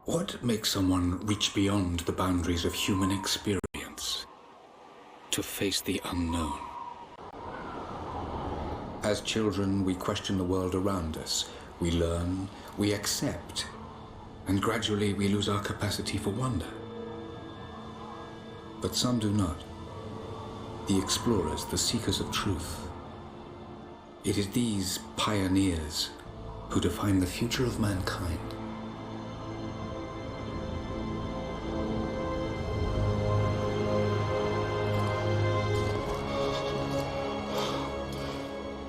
What makes someone reach beyond the boundaries of human experience to face the unknown? As children, we question the world around us. We learn, we accept, and gradually we lose our capacity for wonder. But some do not. The explorers, the seekers of truth. It is these pioneers who define the future of mankind.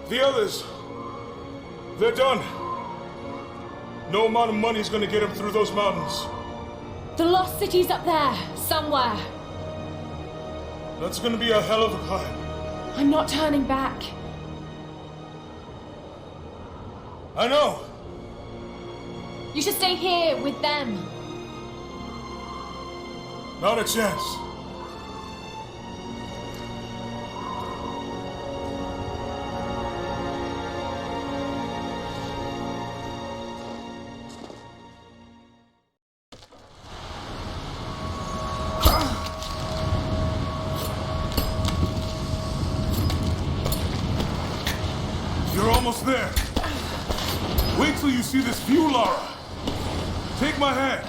The others, they're done. No amount of money's gonna get them through those mountains. The lost city's up there, somewhere. That's gonna be a hell of a climb. I'm not turning back. I know. You should stay here with them. Not a chance. You're almost there. Wait till you see this view, Lara. Take my hand.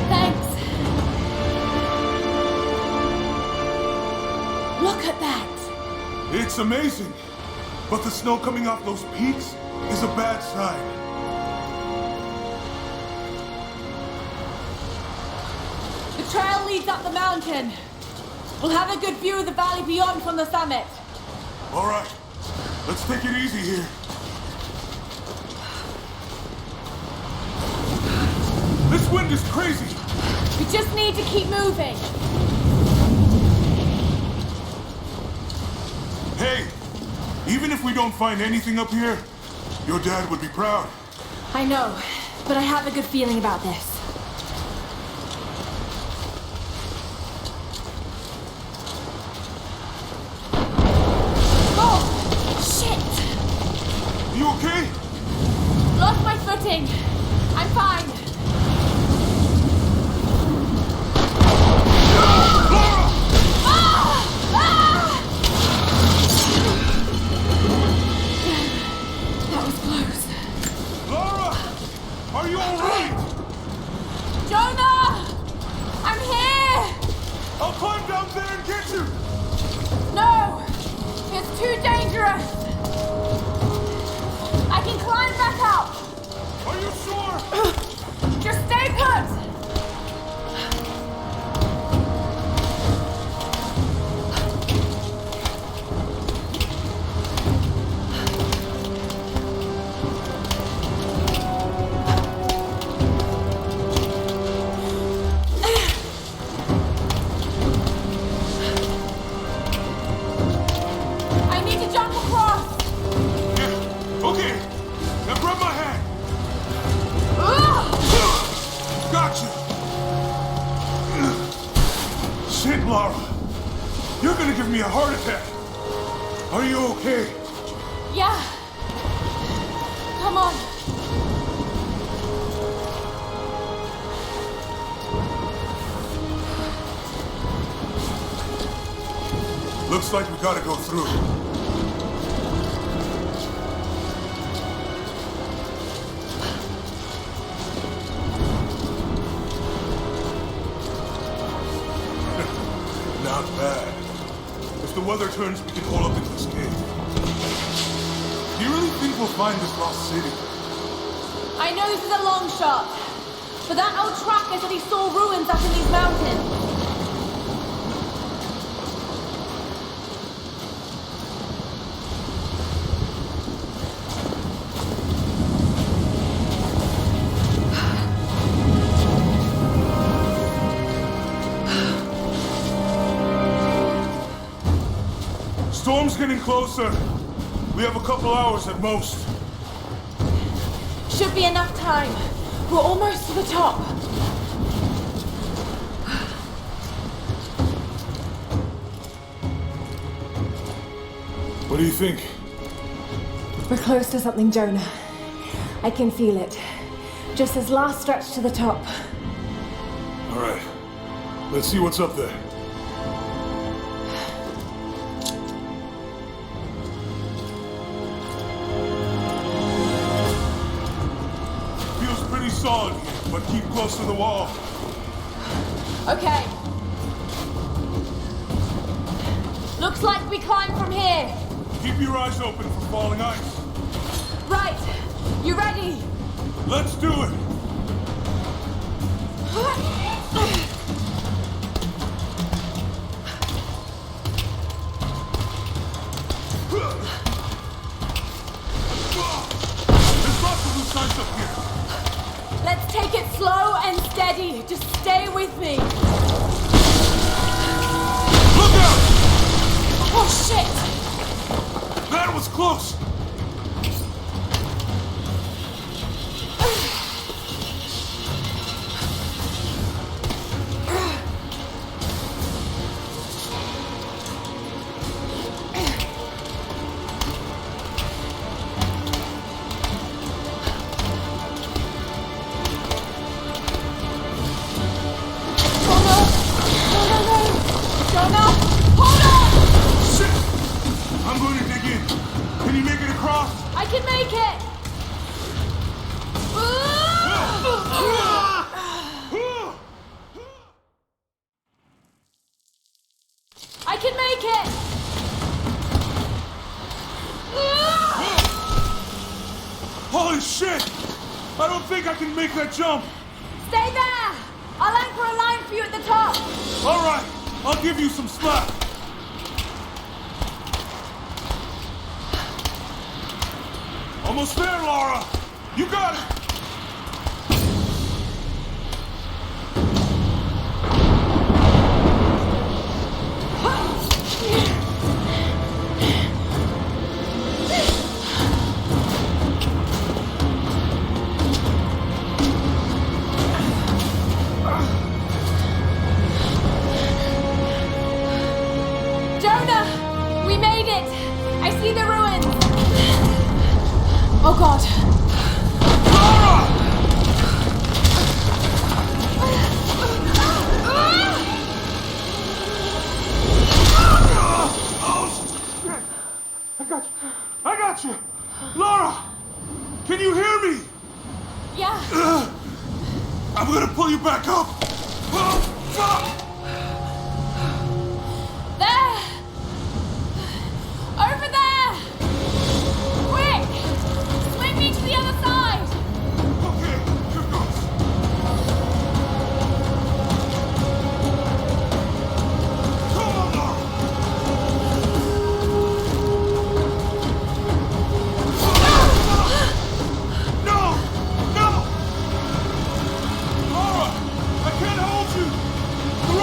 Thanks. Look at that. It's amazing. But the snow coming off those peaks is a bad sign. The trail leads up the mountain. We'll have a good view of the valley beyond from the summit. All right. Let's take it easy here. This wind is crazy. We just need to keep moving. Hey, even if we don't find anything up here, your dad would be proud. I know, but I have a good feeling about this. Oh, shit! You okay? Lost my footing. I'm fine. That was close. Lara! Are you alright? Jonah! I'm here! I'll climb down there and get you! No! It's too dangerous! I can climb back up! Are you sure? Just stay put! I need to jump across! Yeah, okay. Now grab my hand. Gotcha. Shit, Lara. You're gonna give me a heart attack. Are you okay? Yeah. Come on. Looks like we gotta go through. Not bad. If the weather turns, we can hole up in this cave. Do you really think we'll find this lost city? I know this is a long shot, but that old tracker said he saw ruins up in these mountains. Storm's getting closer. We have a couple hours at most. Should be enough time. We're almost to the top. What do you think? We're close to something, Jonah. I can feel it. Just this last stretch to the top. All right. Let's see what's up there. Feels pretty solid here, but keep close to the wall. Okay. Looks like we climb from here. Keep your eyes open for falling ice. Right. You ready? Let's do it! There's lots of loose ice up here. Let's take it slow and steady. Just stay with me. Look out! Oh, shit! That was close! I can make it! I can make it! Holy shit! I don't think I can make that jump! Stay there! I'll anchor a line for you at the top! Alright, I'll give you some slack! Almost there, Laura! You got it! Jonah! We made it! I see the ruins! Oh god. Laura! I got you! Laura! Can you hear me? Yeah. I'm gonna pull you back up! Oh, fuck! There! Over there! Quick! Swing me to the other side! Okay, here goes. Come on, Laura! No! No! Laura! I can't hold you! The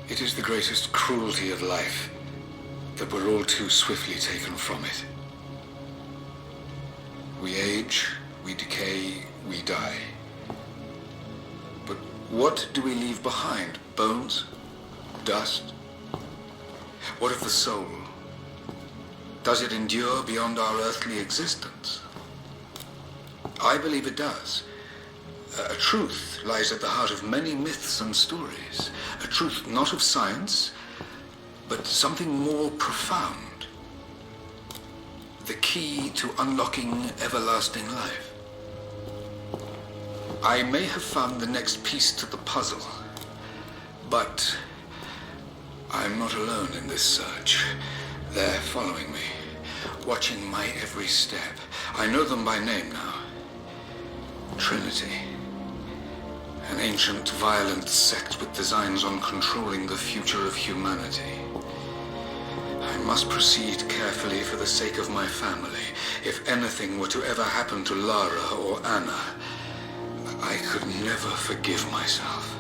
It is the greatest cruelty of life that we're all too swiftly taken from it. We age, we decay, we die. But what do we leave behind? Bones? Dust? What of the soul? Does it endure beyond our earthly existence? I believe it does. A truth lies at the heart of many myths and stories. A truth not of science, but something more profound. The key to unlocking everlasting life. I may have found the next piece to the puzzle, but I'm not alone in this search. They're following me, watching my every step. I know them by name now. Trinity. An ancient, violent sect with designs on controlling the future of humanity. I must proceed carefully for the sake of my family. If anything were to ever happen to Lara or Anna, I could never forgive myself.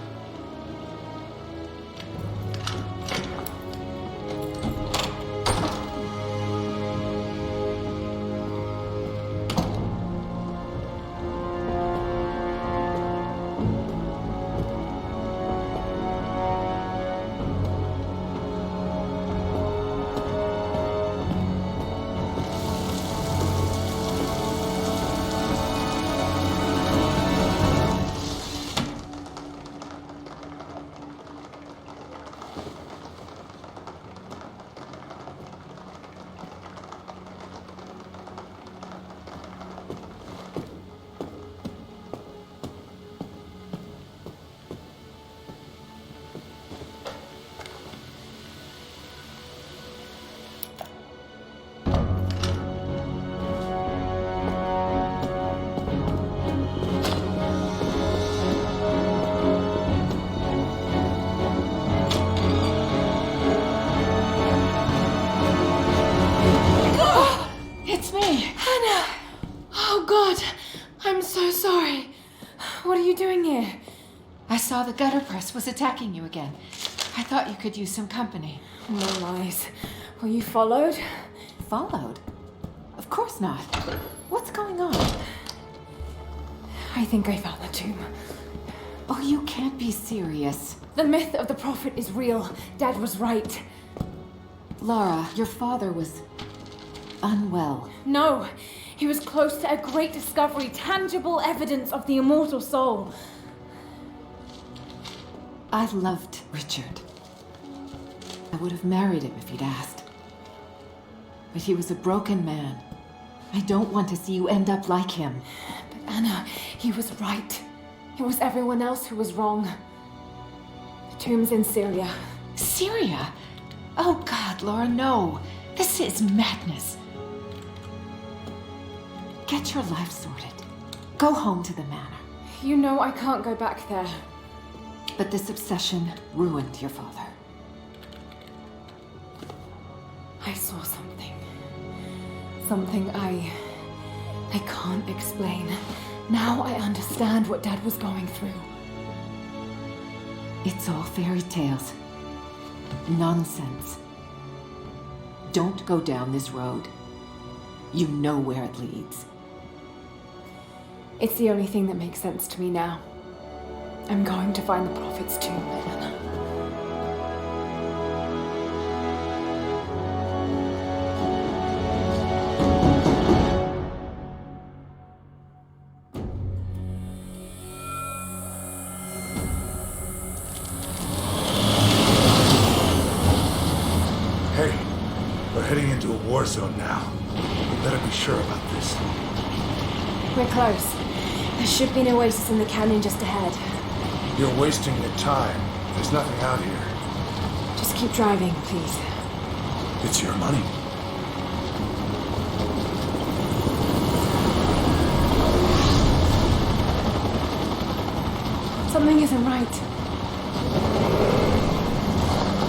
I saw the gutter press was attacking you again. I thought you could use some company. No lies. Were you followed? Followed? Of course not. What's going on? I think I found the tomb. Oh, you can't be serious. The myth of the prophet is real. Dad was right. Lara, your father was unwell. No, he was close to a great discovery, tangible evidence of the immortal soul. I loved Richard. I would have married him if he'd asked. But he was a broken man. I don't want to see you end up like him. But Anna, he was right. It was everyone else who was wrong. The tomb's in Syria. Syria? Oh God, Laura, no. This is madness. Get your life sorted. Go home to the manor. You know I can't go back there. But this obsession ruined your father. I saw something. Something I can't explain. Now I understand what Dad was going through. It's all fairy tales. Nonsense. Don't go down this road. You know where it leads. It's the only thing that makes sense to me now. I'm going to find the prophet's tomb, Anna. Hey, we're heading into a war zone now. We better be sure about this. We're close. There should be an oasis in the canyon just ahead. You're wasting your time. There's nothing out here. Just keep driving, please. It's your money. Something isn't right.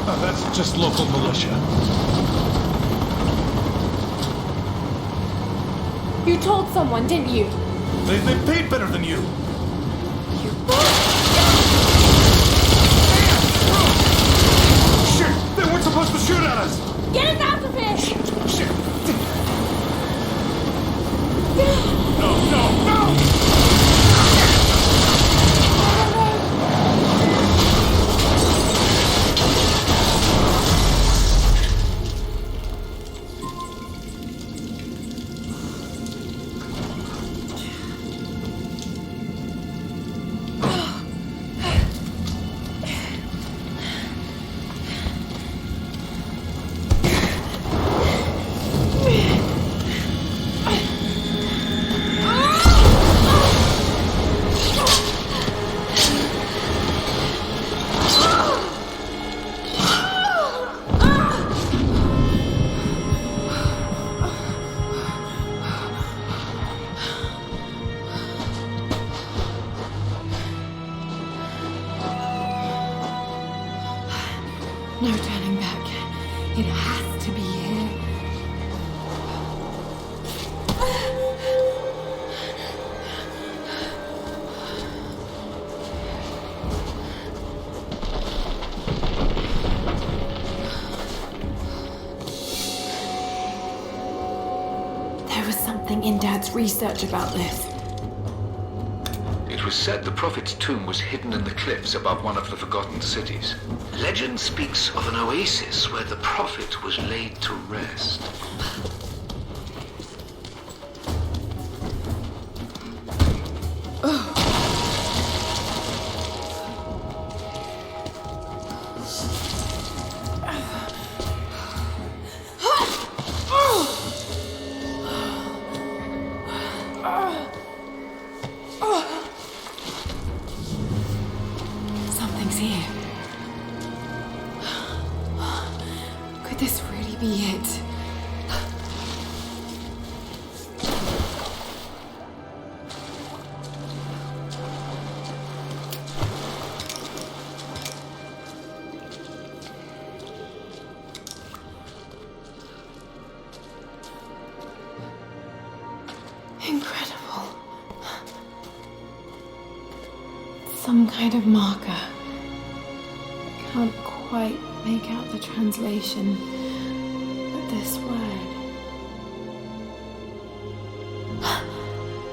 Oh, that's just local militia. You told someone, didn't you? They paid better than you. You... No turning back. It has to be here. There was something in Dad's research about this. It was said the Prophet's tomb was hidden in the cliffs above one of the forgotten cities. Legend speaks of an oasis where the Prophet was laid to rest. Something's here. Could this really be it? Incredible. Some kind of marker. I can't quite make out the translation, but this word.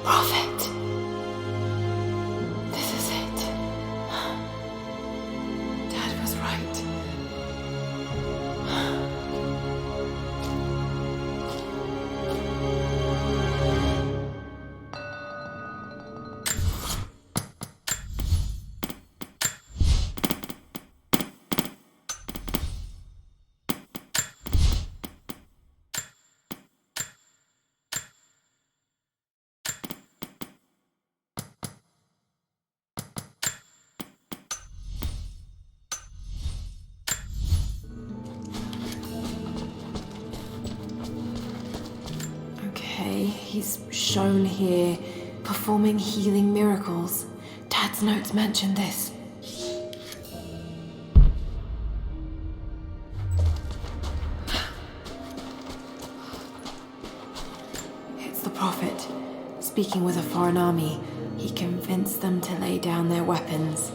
Prophet. This is it. Dad was right. Okay, he's shown here performing healing miracles. Dad's notes mention this. It's the Prophet. Speaking with a foreign army, he convinced them to lay down their weapons.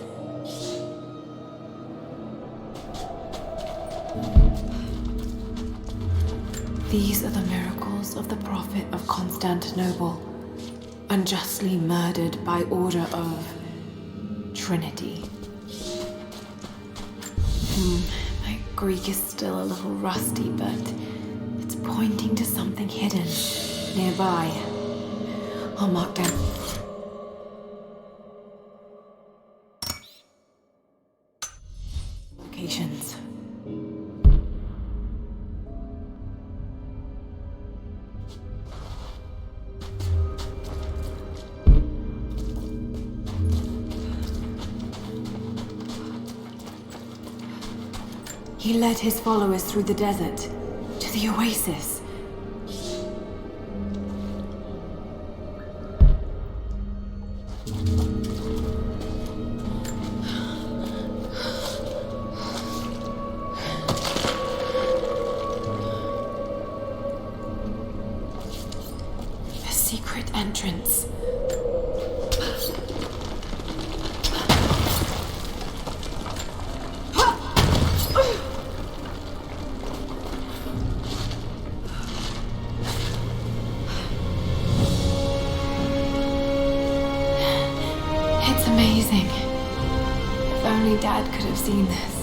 These are the miracles of the Prophet of Constantinople, unjustly murdered by order of Trinity. My Greek is still a little rusty, but it's pointing to something hidden nearby. I'll mark down. Locations. He led his followers through the desert to the oasis. A secret entrance. It's amazing. If only Dad could have seen this.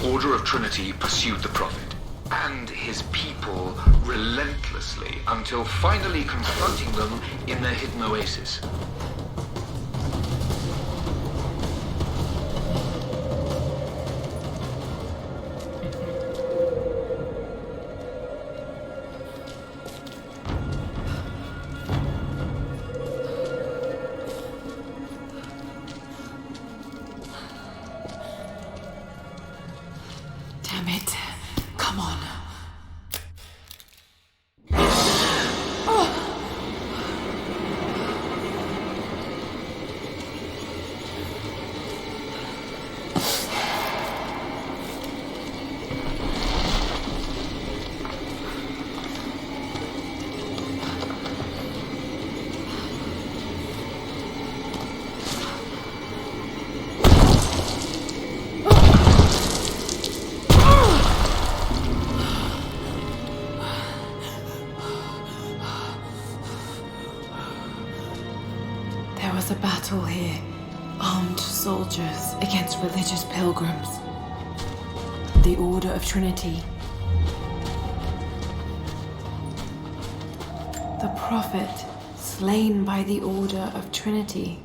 The Order of Trinity pursued the Prophet and his people relentlessly until finally confronting them in their hidden oasis. Damn it. Come on. There was a battle here. Armed soldiers against religious pilgrims. The Order of Trinity. The Prophet, slain by the Order of Trinity.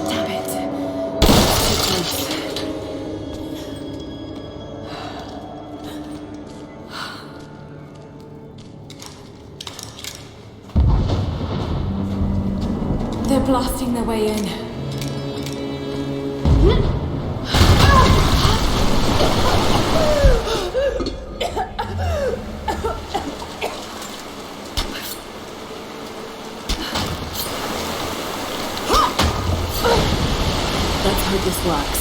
Damn it. Too close. They're blasting their way in. Let's hope this works.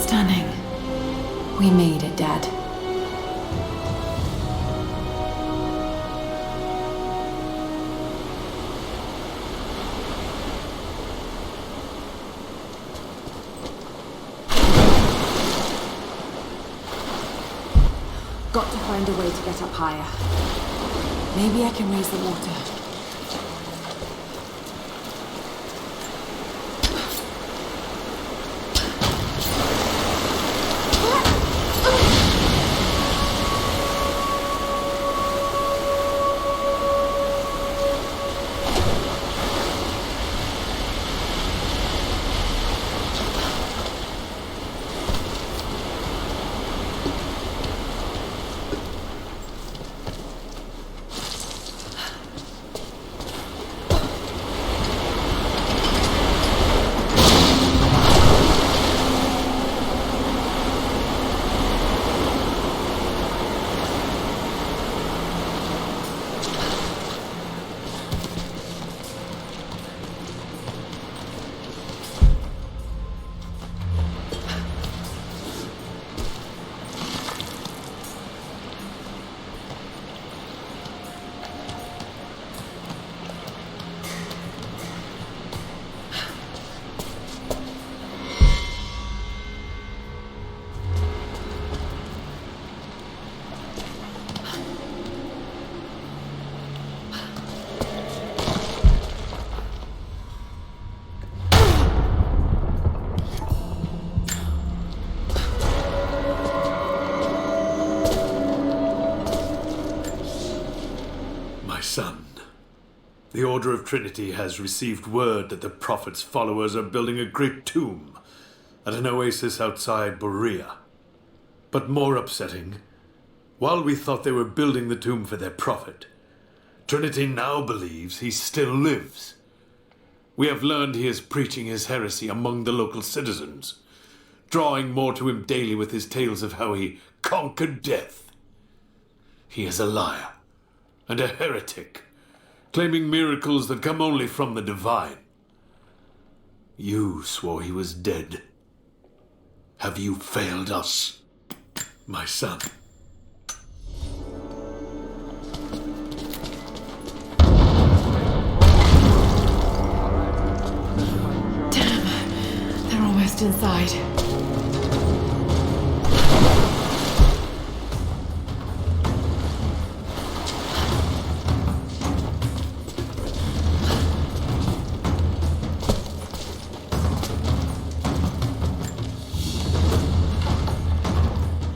Stunning. We made it, Dad. Got to find a way to get up higher. Maybe I can raise the water. The Order of Trinity has received word that the Prophet's followers are building a great tomb at an oasis outside Berea. But more upsetting, while we thought they were building the tomb for their Prophet, Trinity now believes he still lives. We have learned he is preaching his heresy among the local citizens, drawing more to him daily with his tales of how he conquered death. He is a liar and a heretic, claiming miracles that come only from the divine. You swore he was dead. Have you failed us, my son? They're almost inside.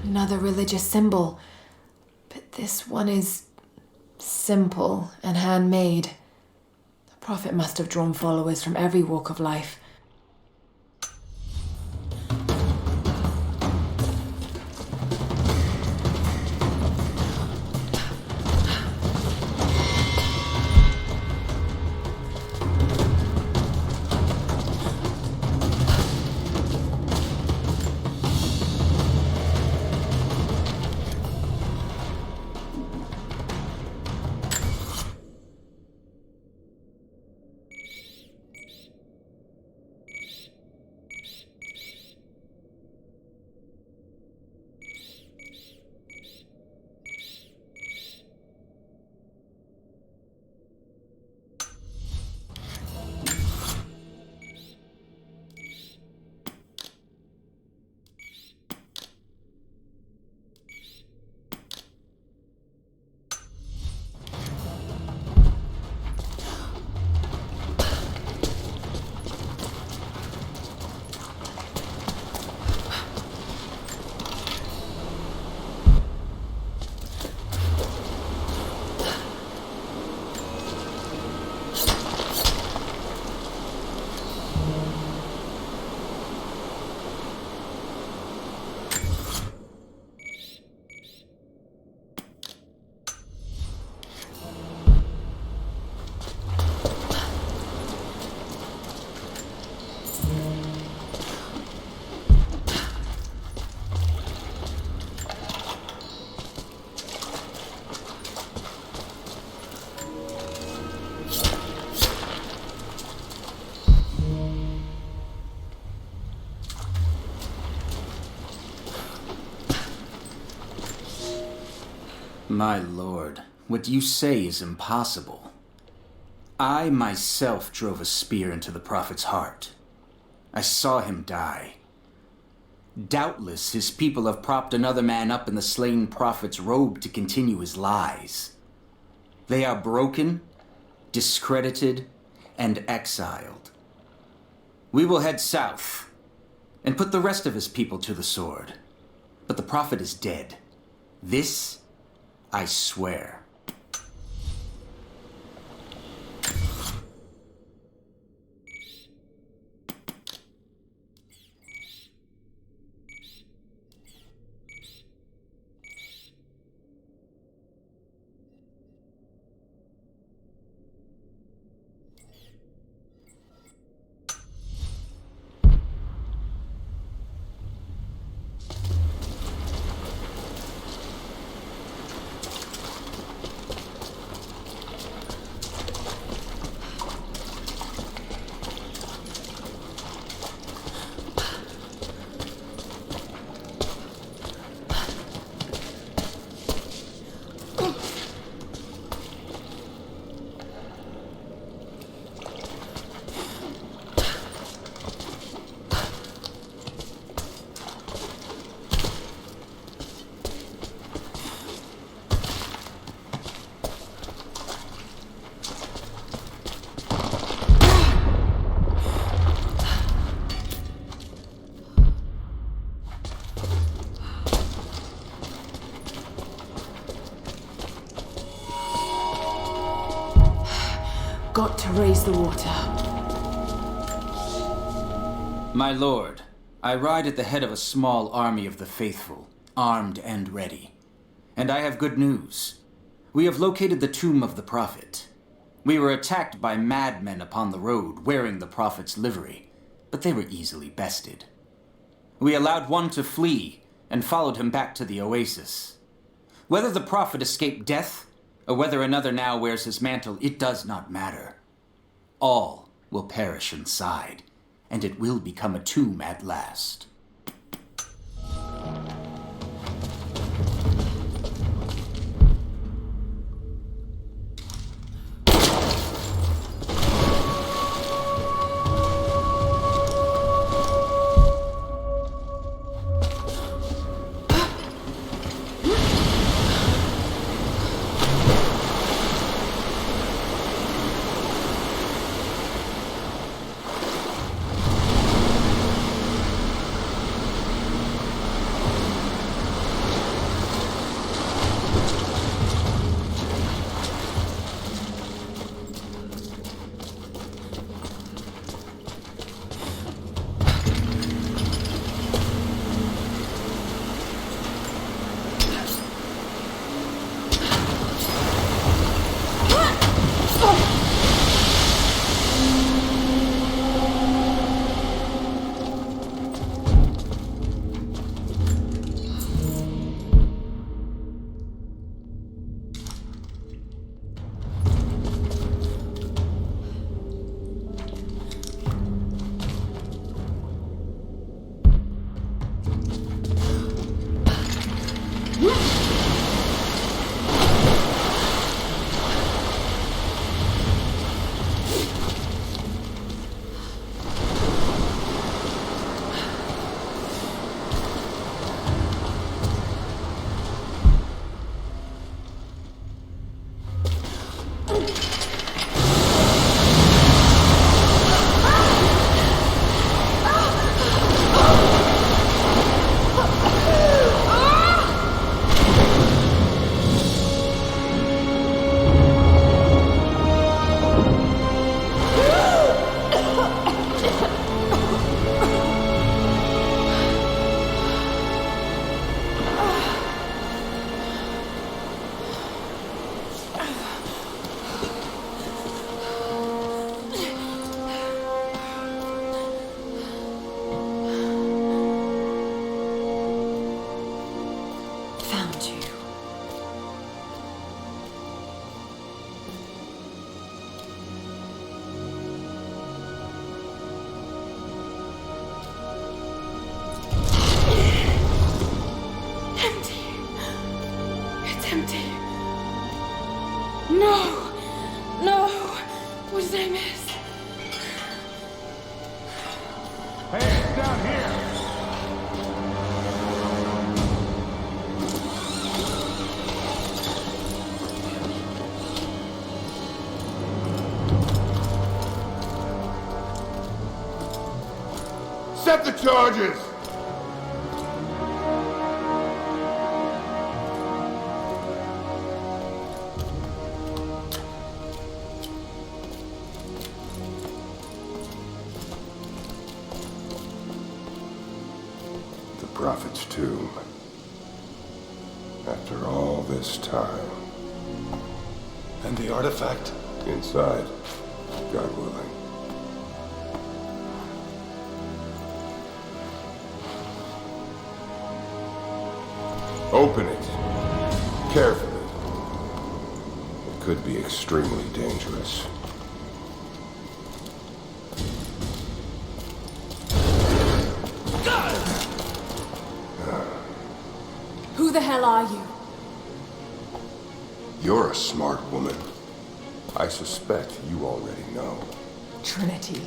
Another religious symbol, but this one is simple and handmade. The Prophet must have drawn followers from every walk of life. My lord, what you say is impossible. I myself drove a spear into the Prophet's heart. I saw him die. Doubtless his people have propped another man up in the slain Prophet's robe to continue his lies. They are broken, discredited, and exiled. We will head south and put the rest of his people to the sword. But the Prophet is dead. This I swear. got to raise the water. My lord, I ride at the head of a small army of the faithful, armed and ready. And I have good news. We have located the tomb of the Prophet. We were attacked by madmen upon the road wearing the Prophet's livery, but they were easily bested. We allowed one to flee and followed him back to the oasis. Whether the Prophet escaped death, or whether another now wears his mantle, it does not matter. All will perish inside, and it will become a tomb at last. Set the charges! The Prophet's tomb. After all this time. And the artifact? Inside, God willing. Open it. Carefully. It could be extremely dangerous. Who the hell are you? You're a smart woman. I suspect you already know. Trinity.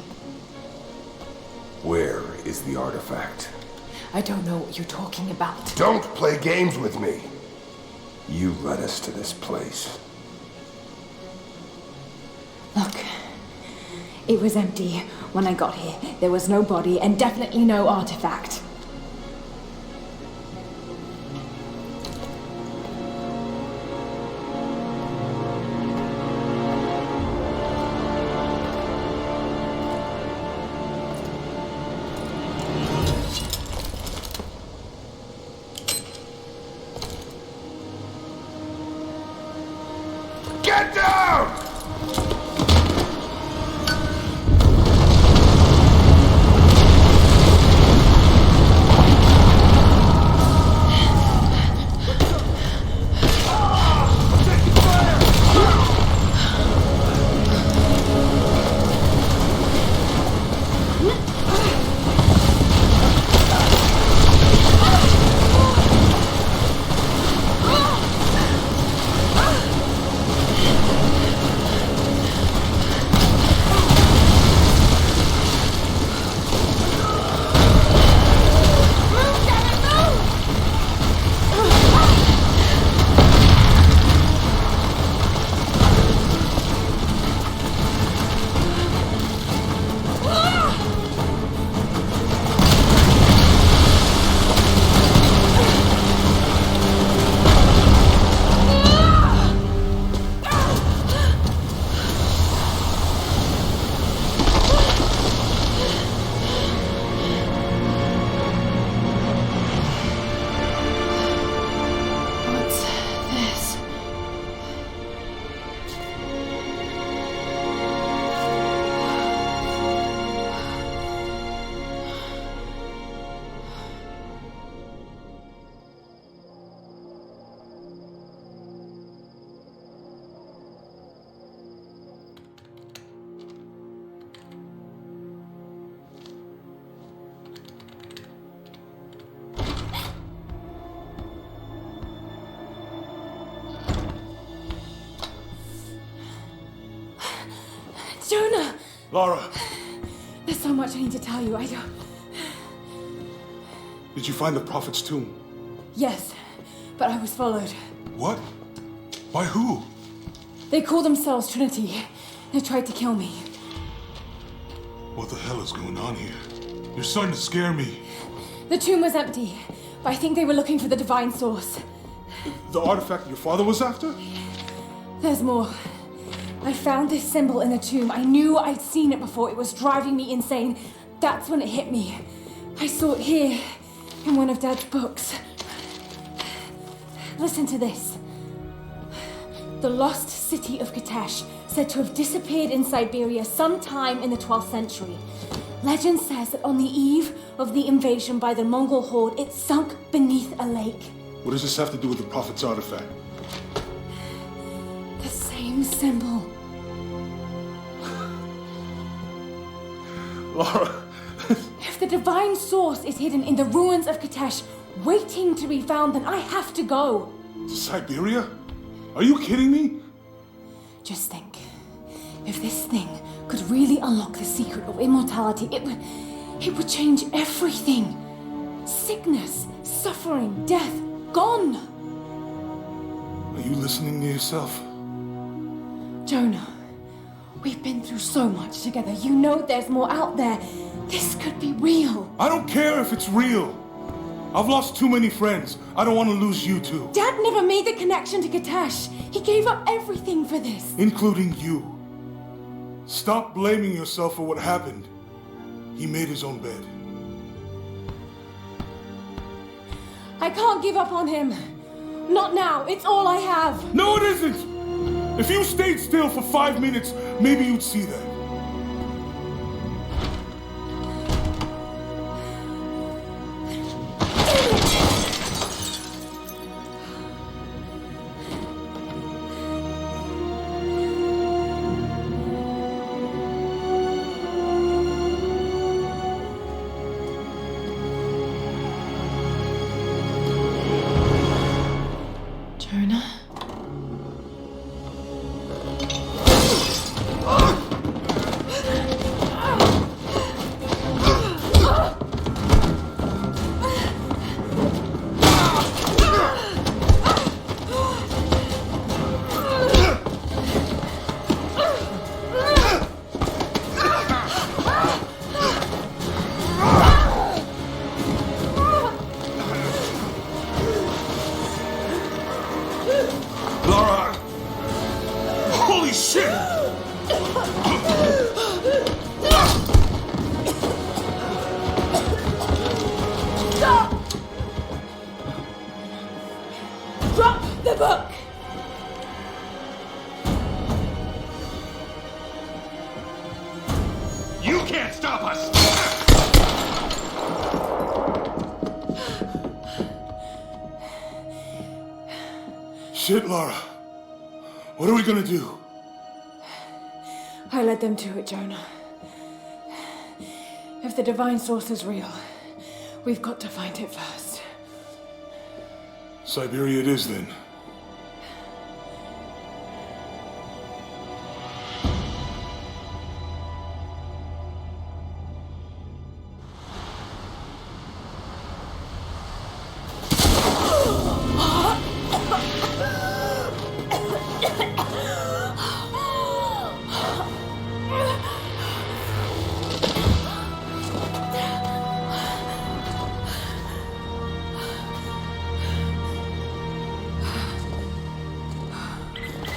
Where is the artifact? I don't know what you're talking about. Don't play games with me! You led us to this place. Look, it was empty when I got here. There was no body and definitely no artifact. Jonah! Lara, There's so much I need to tell you. I don't... did you find the Prophet's tomb? Yes, but I was followed. What? By who? They call themselves Trinity. They tried to kill me. What the hell is going on here? You're starting to scare me. The tomb was empty, but I think they were looking for the divine source. The artifact your father was after? There's more. I found this symbol in the tomb. I knew I'd seen it before. It was driving me insane. That's when it hit me. I saw it here, in one of Dad's books. Listen to this. The lost city of Kitesh, said to have disappeared in Siberia sometime in the 12th century. Legend says that on the eve of the invasion by the Mongol horde, it sunk beneath a lake. What does this have to do with the Prophet's artifact? The same symbol. Lara, If the divine source is hidden in the ruins of Kitesh, waiting to be found, then I have to go. to Siberia? Are you kidding me? Just think, if this thing could really unlock the secret of immortality, it would change everything. Sickness, suffering, death, gone. Are you listening to yourself? Jonah, we've been through so much together. You know there's more out there. This could be real. I don't care if it's real. I've lost too many friends. I don't want to lose you too. Dad never made the connection to Kitesh. He gave up everything for this. Including you. Stop blaming yourself for what happened. He made his own bed. I can't give up on him. Not now. It's all I have. No, it isn't! If you stayed still for 5 minutes, maybe you'd see that. Jonah? Lara! Holy shit! Stop! Drop the book! You can't stop us! Shit, Lara. What are we gonna do? I led them to it, Jonah. If the divine source is real, we've got to find it first. Siberia it is, then.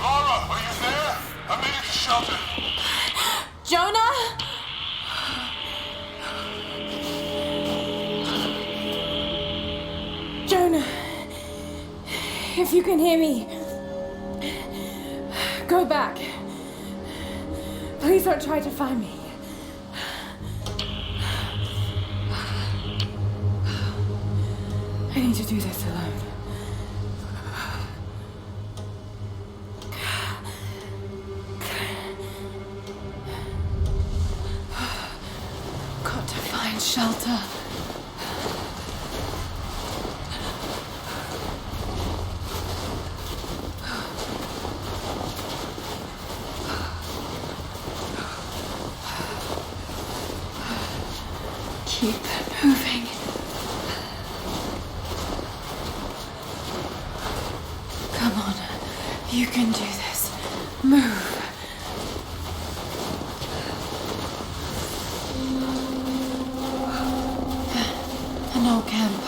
Lara, are you there? I made it to shelter. Jonah? Jonah, if you can hear me, go back. Please don't try to find me. I need to do this alone. Got to find shelter. Keep moving. Come on. You can do this. Move. An old camp.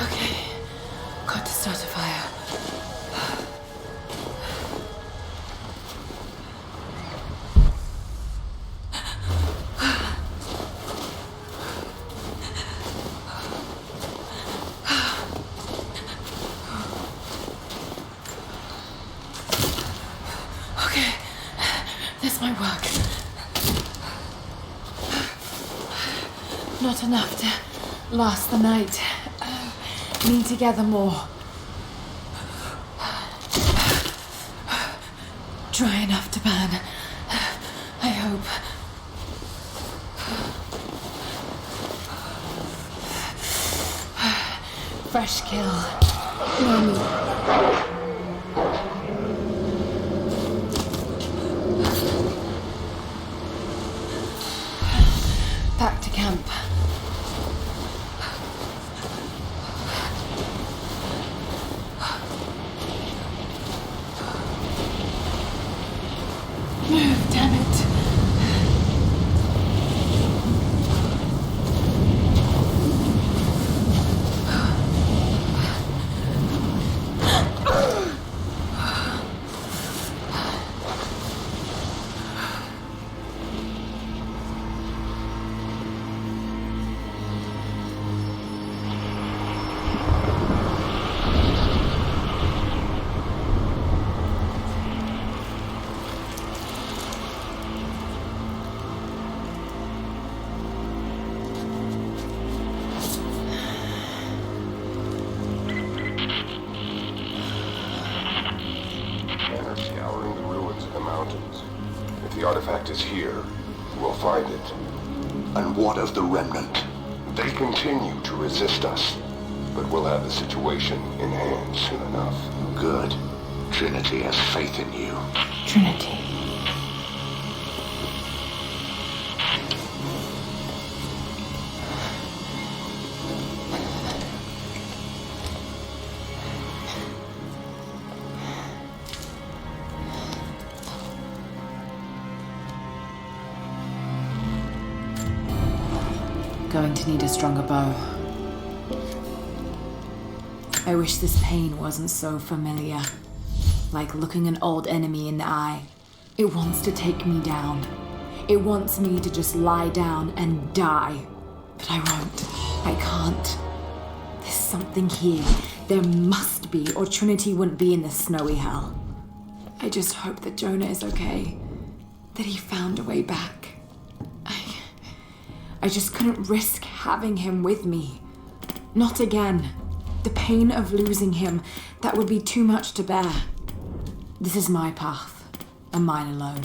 Okay. Got to start a fire. Okay, this might work. Not enough to last the night. Need to gather more. Dry enough to burn. I hope. Fresh kill. No meat. Back to camp. Move, damn it. Men are scouring the ruins in the mountains. If the artifact is here, we'll find it. And what of the remnant? They continue to resist us, but we'll have the situation in hand soon enough. Good. Trinity has faith in you. Trinity. Going to need a stronger bow. I wish this pain wasn't so familiar. Like looking an old enemy in the eye. It wants to take me down. It wants me to just lie down and die. But I won't. I can't. There's something here. There must be, or Trinity wouldn't be in this snowy hell. I just hope that Jonah is okay. That he found a way back. I just couldn't risk having him with me. Not again. The pain of losing him, that would be too much to bear. This is my path, and mine alone.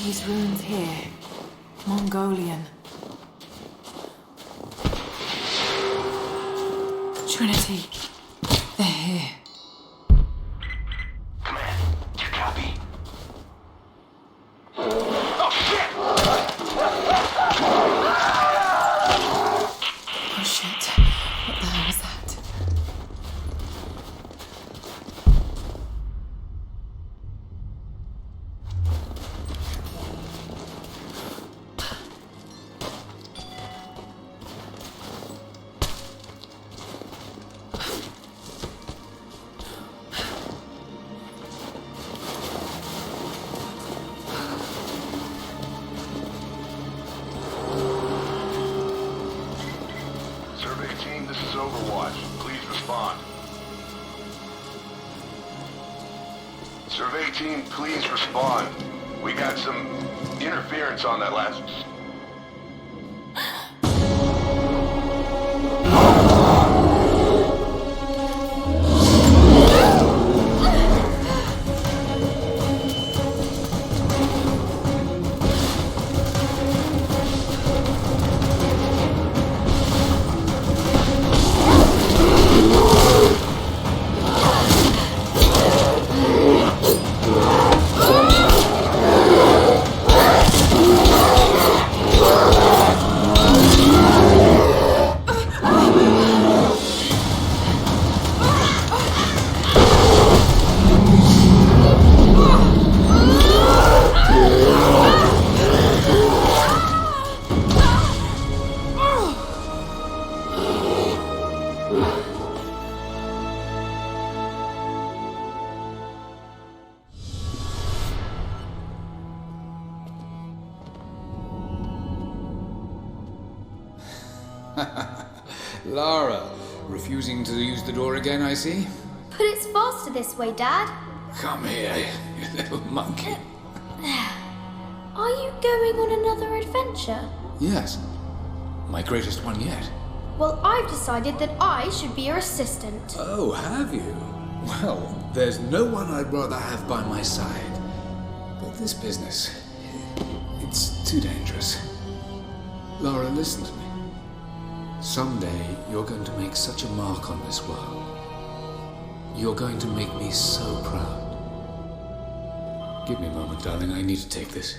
These runes here. Mongolian. Trinity. They're here. Command, do you copy? Oh shit. What the hell was that? Survey team, this is Overwatch. Please respond. Survey team, please respond. We got some interference on that last... Lara, refusing to use the door again, I see? But it's faster this way, Dad. Come here, you little monkey. Are you going on another adventure? Yes, my greatest one yet. Well, I've decided that I should be your assistant. Oh, have you? Well, there's no one I'd rather have by my side. But this business, it's too dangerous. Lara, listen to me. Someday, you're going to make such a mark on this world. You're going to make me so proud. Give me a moment, darling. I need to take this.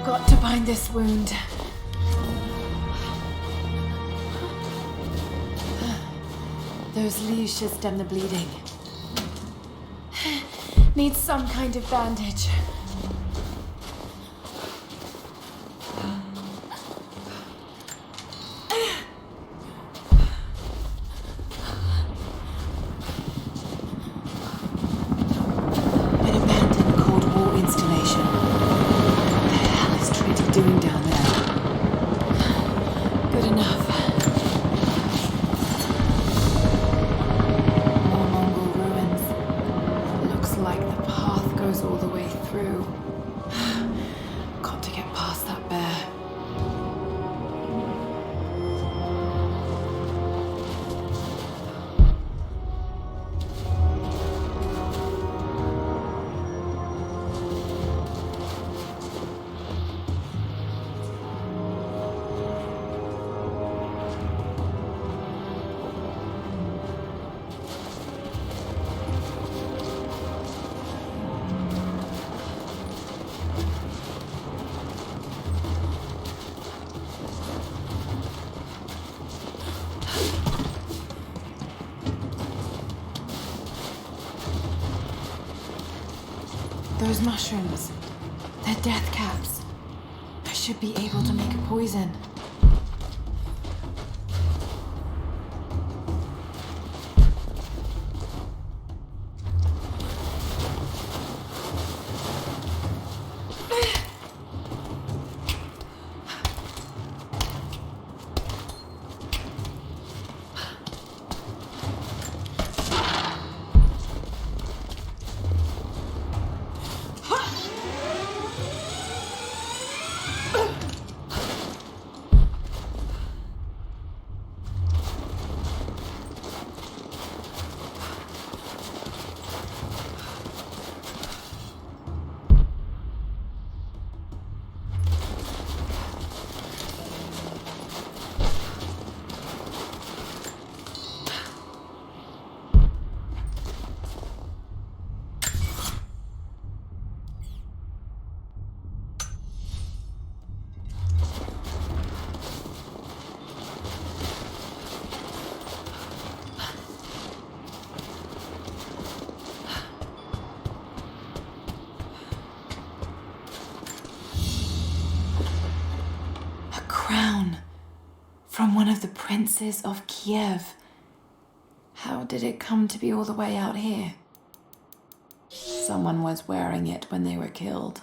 Got to bind this wound. Those leaves should stem the bleeding. Needs some kind of bandage. An abandoned Cold War installation. What the hell is Trinity doing down there? Good enough. More Mongol ruins. Looks like the path goes all the way through. Got to get past that bear. Those mushrooms, they're death caps. I should be able to make a poison. crown from one of the princes of Kiev. How did it come to be all the way out here? Someone was wearing it when they were killed.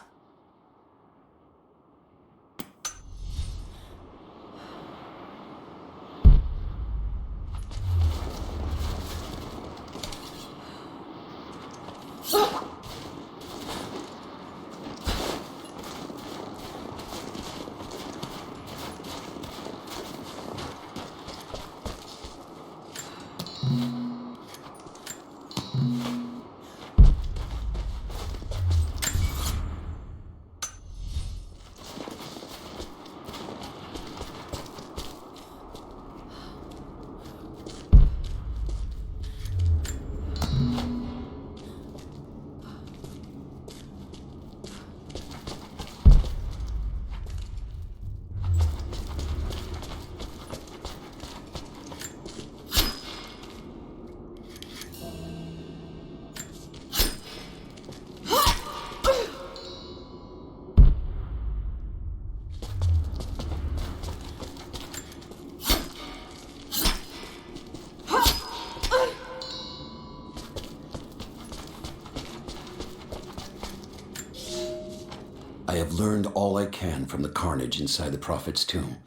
I have learned all I can from the carnage inside the Prophet's tomb.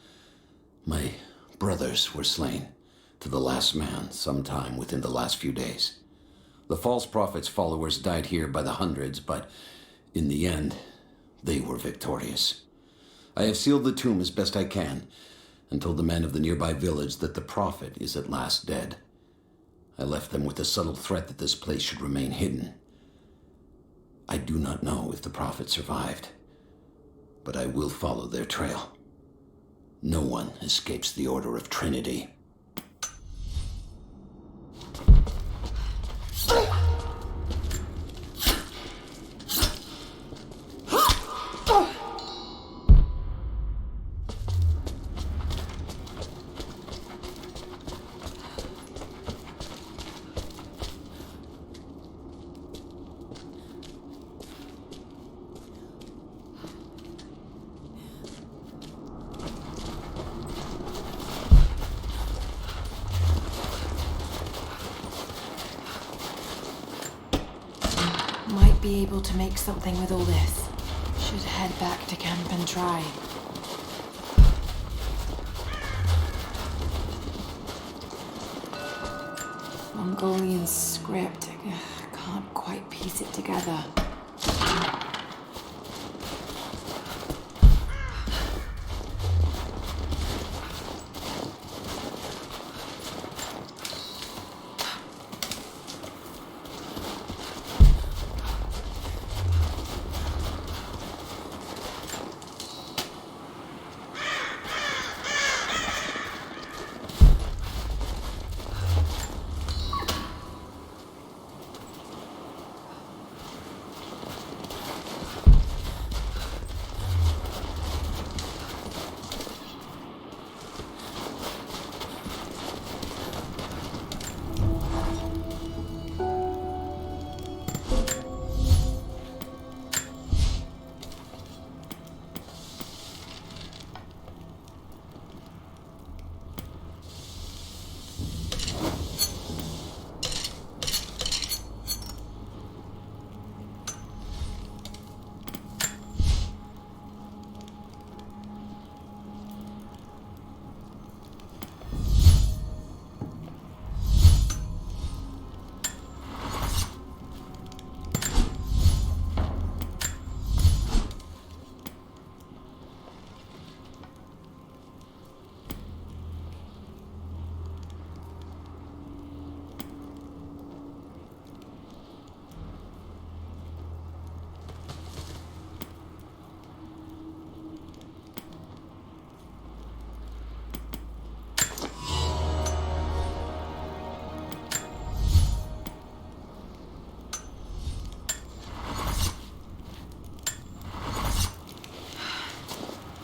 My brothers were slain, to the last man, sometime within the last few days. The false Prophet's followers died here by the hundreds, but in the end, they were victorious. I have sealed the tomb as best I can, and told the men of the nearby village that the Prophet is at last dead. I left them with the subtle threat that this place should remain hidden. I do not know if the Prophet survived, but I will follow their trail. No one escapes the Order of Trinity. Be able to make something with all this. Should head back to camp and try. Mongolian script. Can't quite piece it together.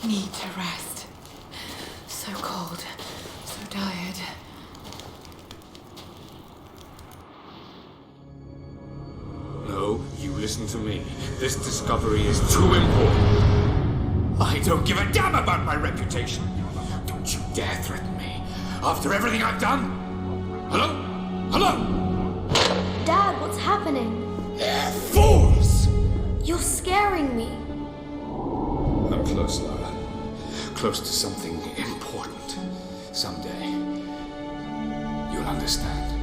Need to rest. So cold, so tired. No, you listen to me. This discovery is too important. I don't give a damn about my reputation. Don't you dare threaten me. After everything I've done. Hello? Hello? Dad, what's happening? They're fools! You're scaring me. I'm close, Lara. Close to something important. Someday, you'll understand.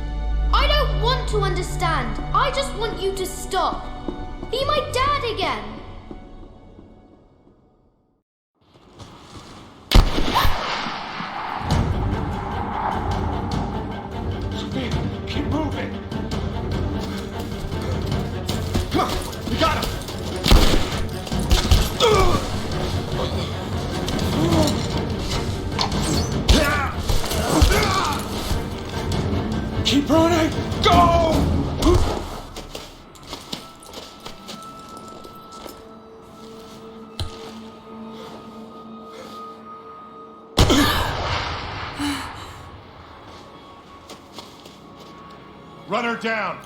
I don't want to understand. I just want you to stop. Be my dad again. Speed, keep moving. Come on, we got him. Keep running! Go! Run her down!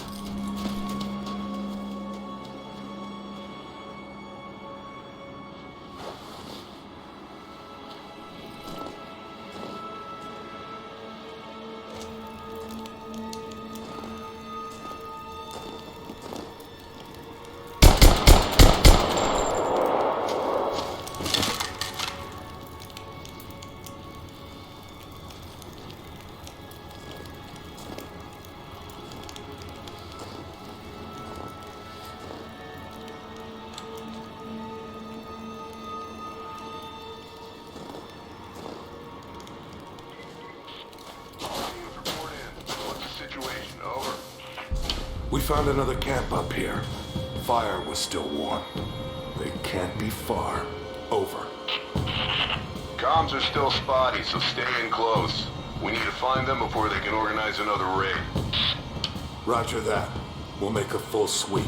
We found another camp up here. Fire was still warm. They can't be far. Over. Comms are still spotty, so stay in close. We need to find them before they can organize another raid. Roger that. We'll make a full sweep.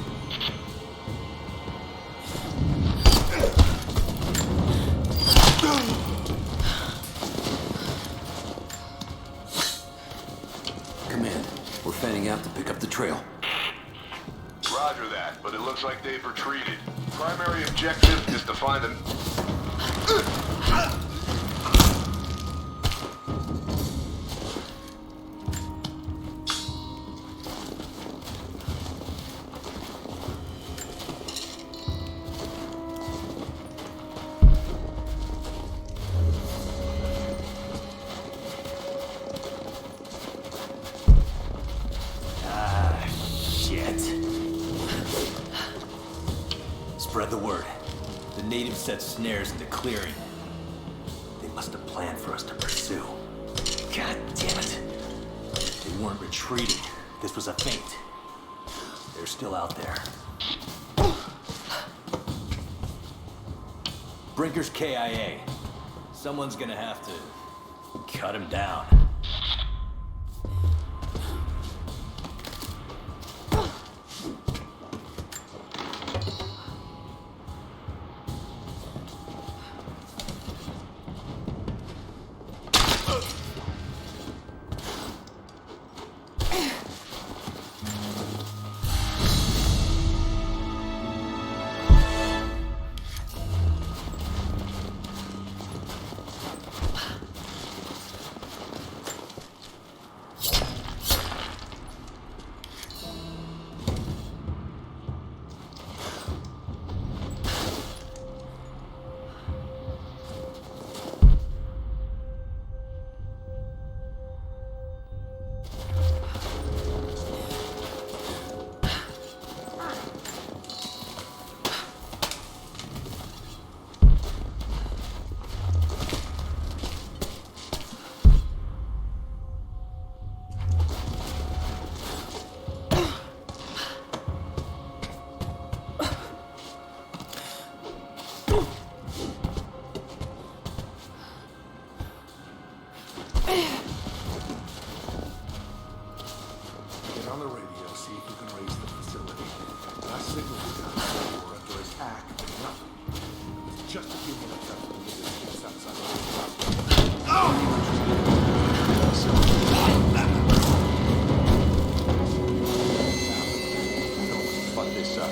Command, we're fanning out to pick up the trail. Roger that, but it looks like they've retreated. Primary objective is to find them. Spread the word. The natives set snares in the clearing. They must have planned for us to pursue. God damn it. They weren't retreating. This was a feint. They're still out there. Brinker's KIA. Someone's gonna have to cut him down. Yeah,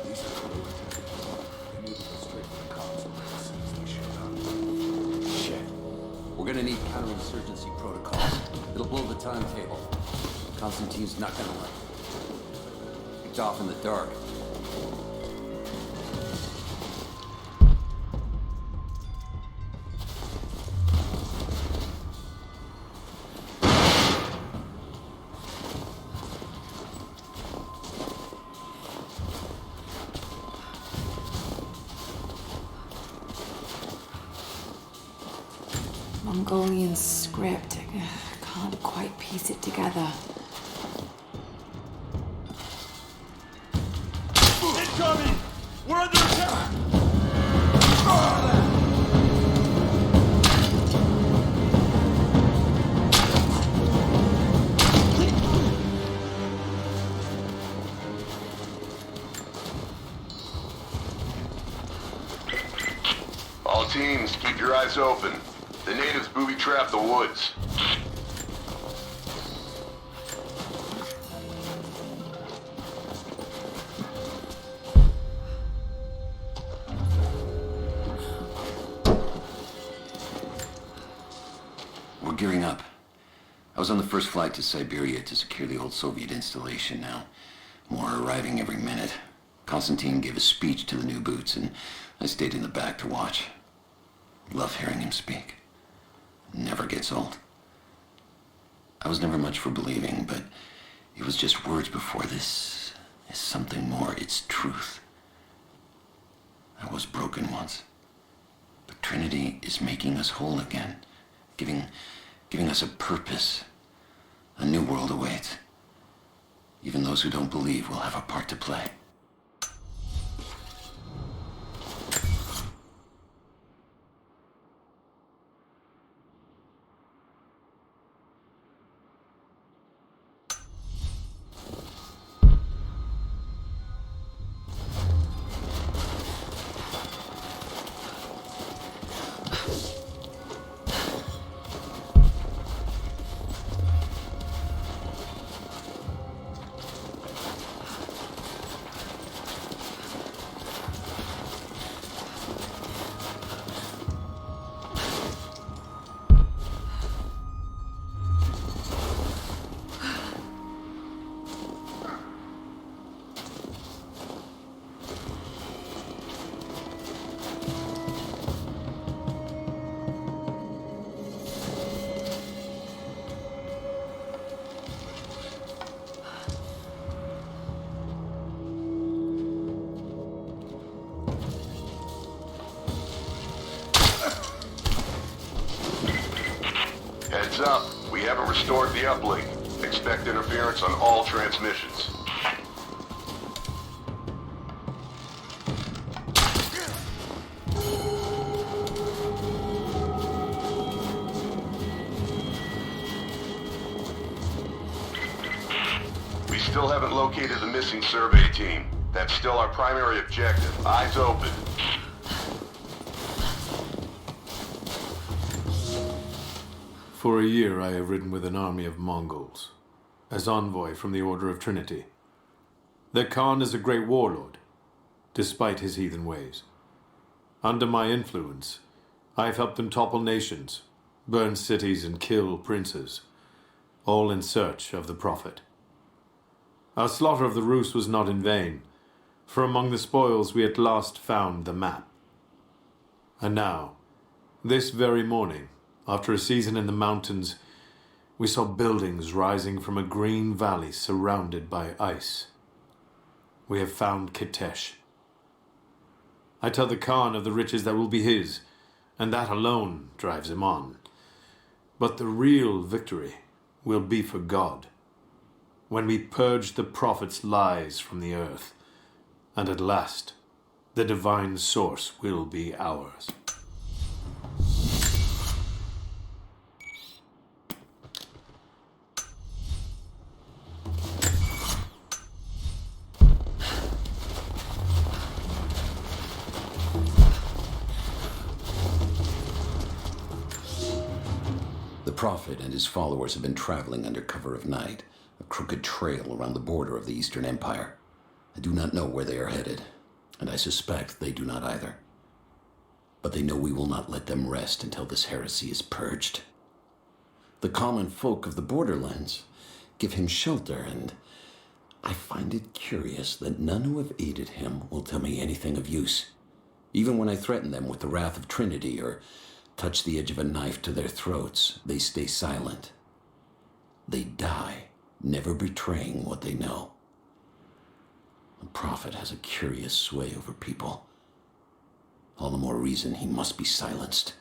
these are cool. They need to go straight for gonna need counterinsurgency protocols. It'll blow the timetable. Constantine's not gonna like it. Picked off in the dark. Mongolian script. I can't quite piece it together. Incoming! We're under attack! All teams, keep your eyes open. The natives booby-trap the woods. We're gearing up. I was on the first flight to Siberia to secure the old Soviet installation now. More are arriving every minute. Konstantin gave a speech to the new boots, and I stayed in the back to watch. Love hearing him speak. Never gets old. I was never much for believing, but it was just words before. This is something more. It's truth. I was broken once, but Trinity is making us whole again, giving us a purpose. A new world awaits. Even those who don't believe will have a part to play. Heads up, we haven't restored the uplink. Expect interference on all transmissions. We still haven't located the missing survey team. That's still our primary objective. Eyes open. For a year I have ridden with an army of Mongols, as envoy from the Order of Trinity. Their Khan is a great warlord, despite his heathen ways. Under my influence, I have helped them topple nations, burn cities and kill princes, all in search of the Prophet. Our slaughter of the Rus was not in vain, for among the spoils we at last found the map. And now, this very morning, after a season in the mountains, we saw buildings rising from a green valley surrounded by ice. We have found Kitesh. I tell the Khan of the riches that will be his, and that alone drives him on. But the real victory will be for God, when we purge the Prophet's lies from the earth, and at last, the divine source will be ours. The Prophet and his followers have been traveling under cover of night, a crooked trail around the border of the Eastern Empire. I do not know where they are headed, and I suspect they do not either. but they know we will not let them rest until this heresy is purged. The common folk of the borderlands give him shelter, and I find it curious that none who have aided him will tell me anything of use. Even when I threaten them with the wrath of Trinity or touch the edge of a knife to their throats, they stay silent. They die, never betraying what they know. The Prophet has a curious sway over people. All the more reason he must be silenced.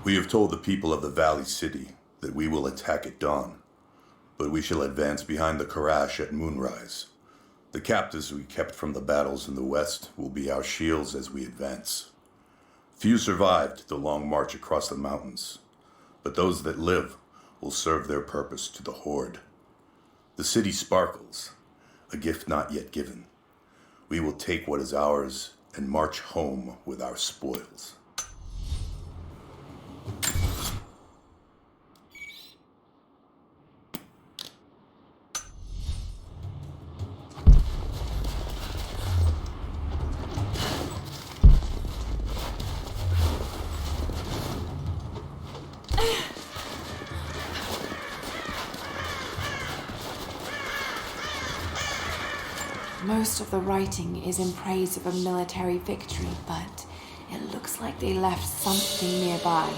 We have told the people of the Valley City that we will attack at dawn, but we shall advance behind the Karash at moonrise. The captives we kept from the battles in the west will be our shields as we advance. Few survived the long march across the mountains, but those that live will serve their purpose to the Horde. The city sparkles, a gift not yet given. We will take what is ours and march home with our spoils. Most of the writing is in praise of a military victory, but it looks like they left something nearby.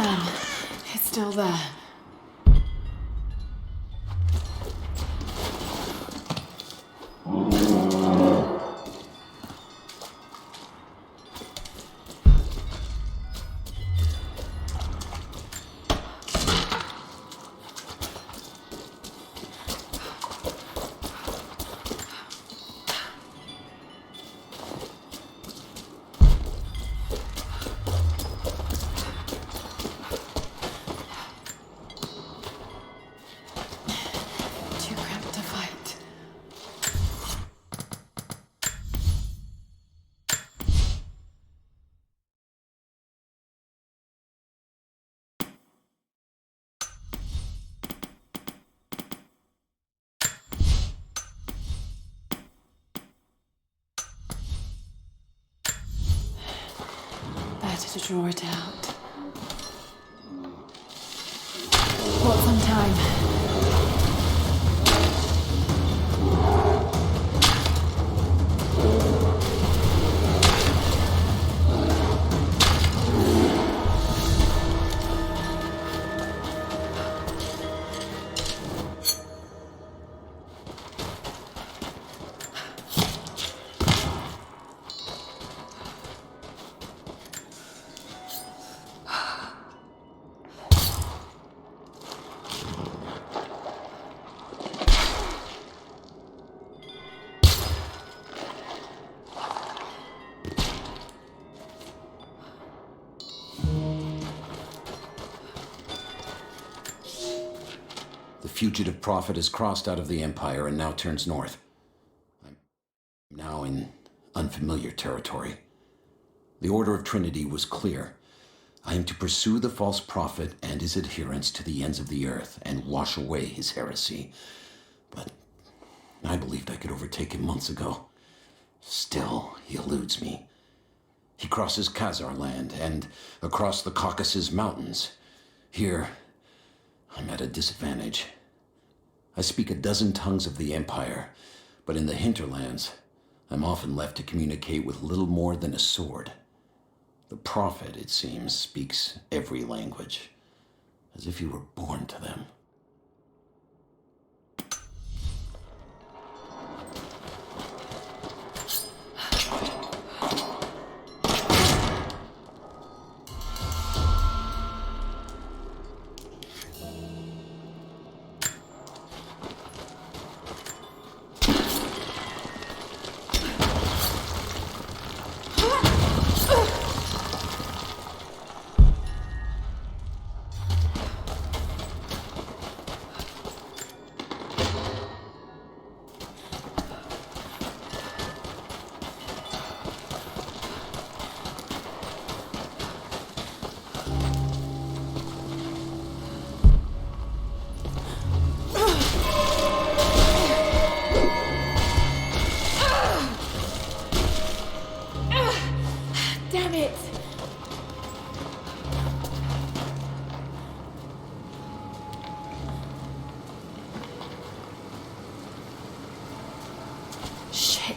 Damn, it's still there. To draw it out. Want some time? The fugitive prophet has crossed out of the Empire and now turns north. I'm now in unfamiliar territory. The Order of Trinity was clear. I am to pursue the false prophet and his adherents to the ends of the earth and wash away his heresy. But I believed I could overtake him months ago. Still, he eludes me. He crosses Khazar land and across the Caucasus Mountains. Here, I'm at a disadvantage. I speak a dozen tongues of the Empire, but in the hinterlands, I'm often left to communicate with little more than a sword. The prophet, it seems, speaks every language, as if he were born to them. Damn it! Shit,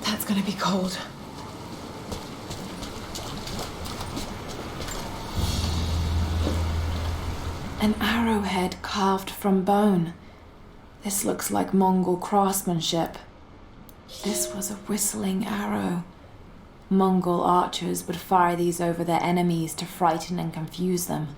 that's gonna be cold. An arrowhead carved from bone. This looks like Mongol craftsmanship. This was a whistling arrow. Mongol archers would fire these over their enemies to frighten and confuse them.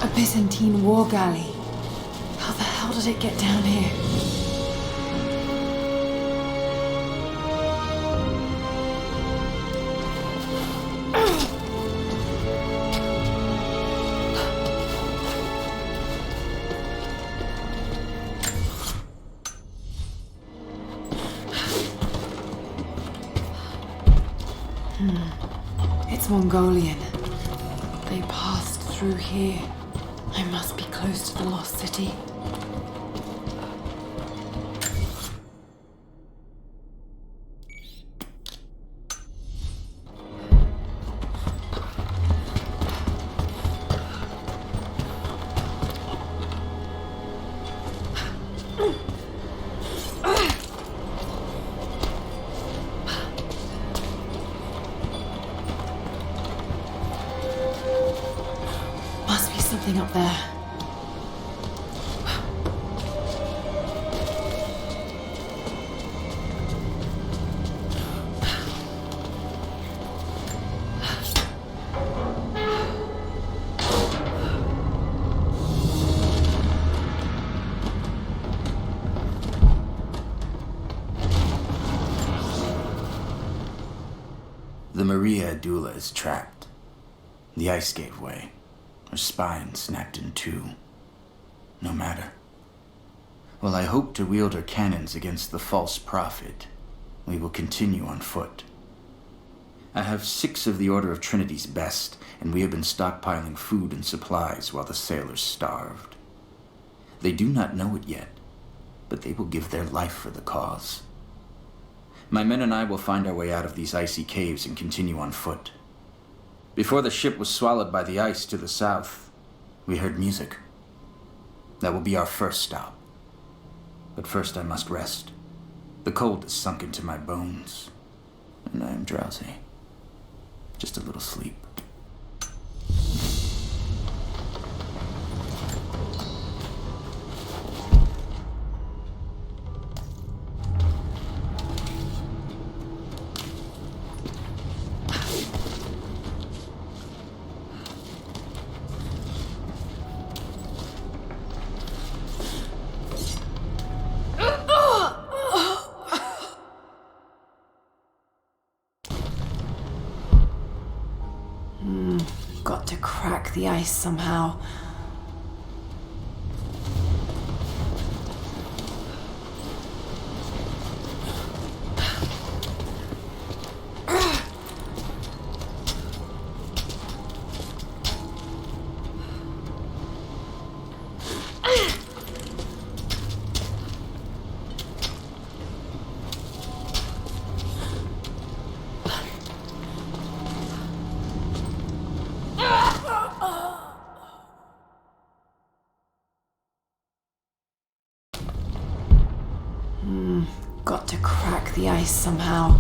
A Byzantine war galley. How the hell did it get down here? It's Mongolian. They passed through here. I must be close to the lost city. Must be something up there. The Maria Adula is trapped. The ice gave way. Her spine snapped in two. No matter. While I hope to wield her cannons against the false prophet, we will continue on foot. I have 6 of the Order of Trinity's best, and we have been stockpiling food and supplies while the sailors starved. They do not know it yet, but they will give their life for the cause. My men and I will find our way out of these icy caves and continue on foot. Before the ship was swallowed by the ice to the south, we heard music. That will be our first stop. But first I must rest. The cold has sunk into my bones, and I am drowsy. Just a little sleep. Got to crack the ice somehow. Got to crack the ice somehow.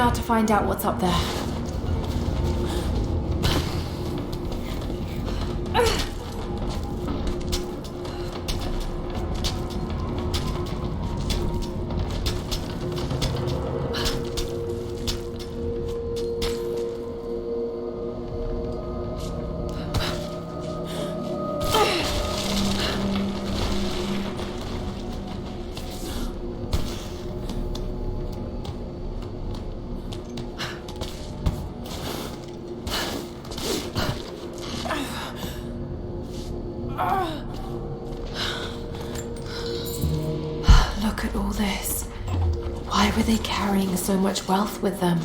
now to find out what's up there. Look at all this. Why were they carrying so much wealth with them?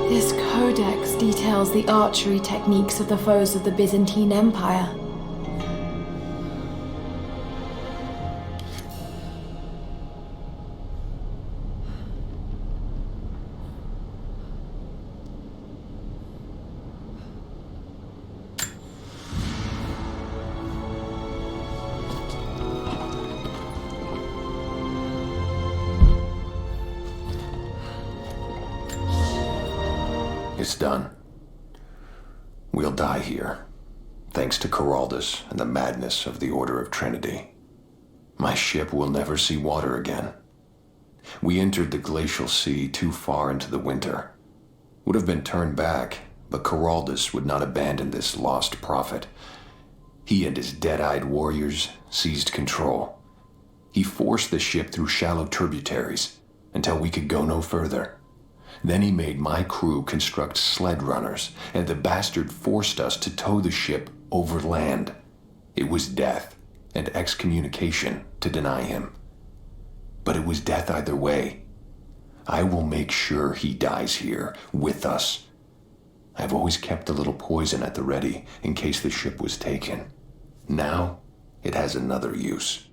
This codex details the archery techniques of the foes of the Byzantine Empire. It's done. We'll die here, thanks to Coraldus and the madness of the Order of Trinity. My ship will never see water again. We entered the glacial sea too far into the winter. Would have been turned back, but Coraldus would not abandon this lost prophet. He and his dead-eyed warriors seized control. He forced the ship through shallow tributaries until we could go no further. Then he made my crew construct sled runners, and the bastard forced us to tow the ship over land. It was death and excommunication to deny him. But it was death either way. I will make sure he dies here, with us. I've always kept a little poison at the ready in case the ship was taken. Now, it has another use.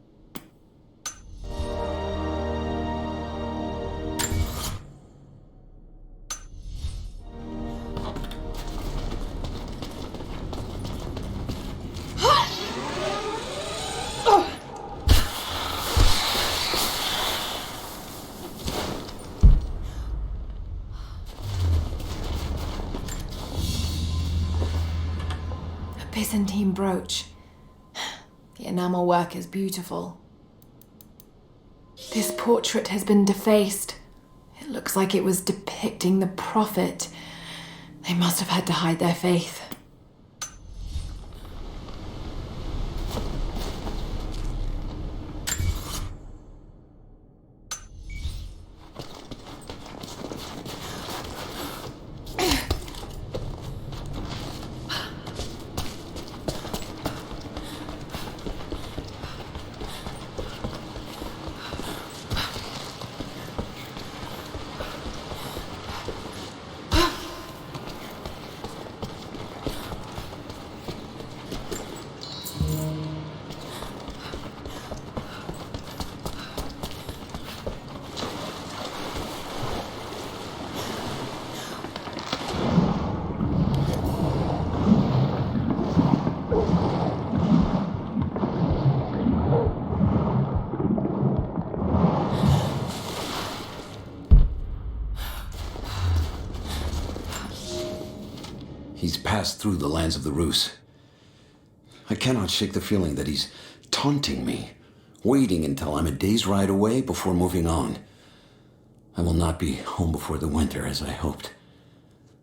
Byzantine brooch. The enamel work is beautiful. This portrait has been defaced. It looks like it was depicting the prophet. They must have had to hide their faith. He's passed through the lands of the Rus. I cannot shake the feeling that he's taunting me, waiting until I'm a day's ride away before moving on. I will not be home before the winter, as I hoped.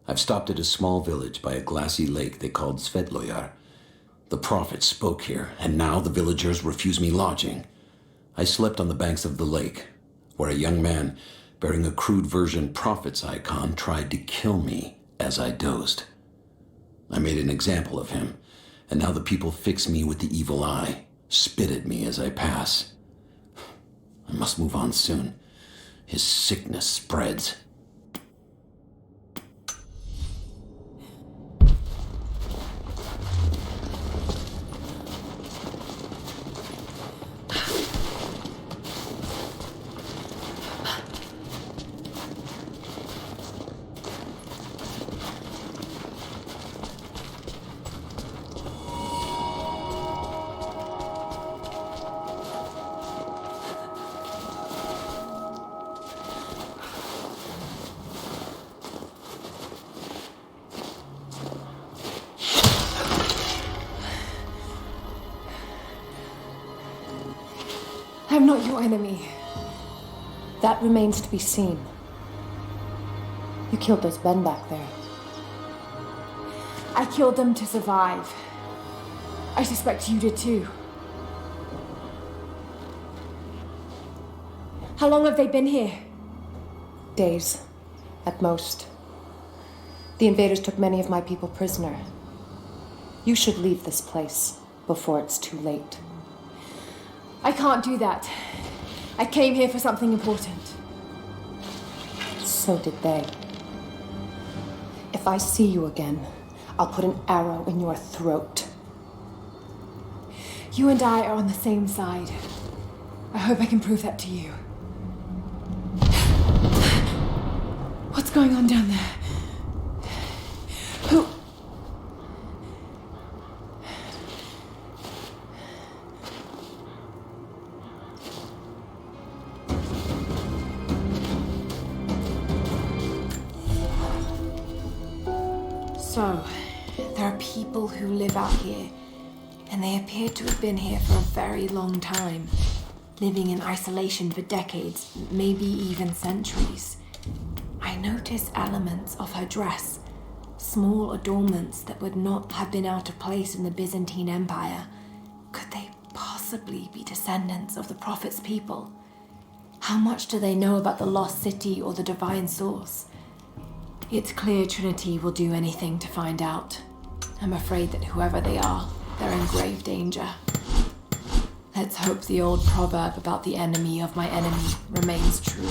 I've stopped at a small village by a glassy lake they called Svetloyar. The prophet spoke here, and now the villagers refuse me lodging. I slept on the banks of the lake, where a young man bearing a crude version prophet's icon tried to kill me as I dozed. I made an example of him, and now the people fix me with the evil eye, spit at me as I pass. I must move on soon. His sickness spreads. your enemy? That remains to be seen. You killed those men back there. I killed them to survive. I suspect you did too. How long have they been here? Days, at most. The invaders took many of my people prisoner. You should leave this place before it's too late. I can't do that. I came here for something important. So did they. If I see you again, I'll put an arrow in your throat. You and I are on the same side. I hope I can prove that to you. What's going on down there? Who? So, there are people who live out here, and they appear to have been here for a very long time, living in isolation for decades, maybe even centuries. I notice elements of her dress, small adornments that would not have been out of place in the Byzantine Empire. Could they possibly be descendants of the Prophet's people? How much do they know about the lost city or the divine source? It's clear Trinity will do anything to find out. I'm afraid that whoever they are, they're in grave danger. Let's hope the old proverb about the enemy of my enemy remains true.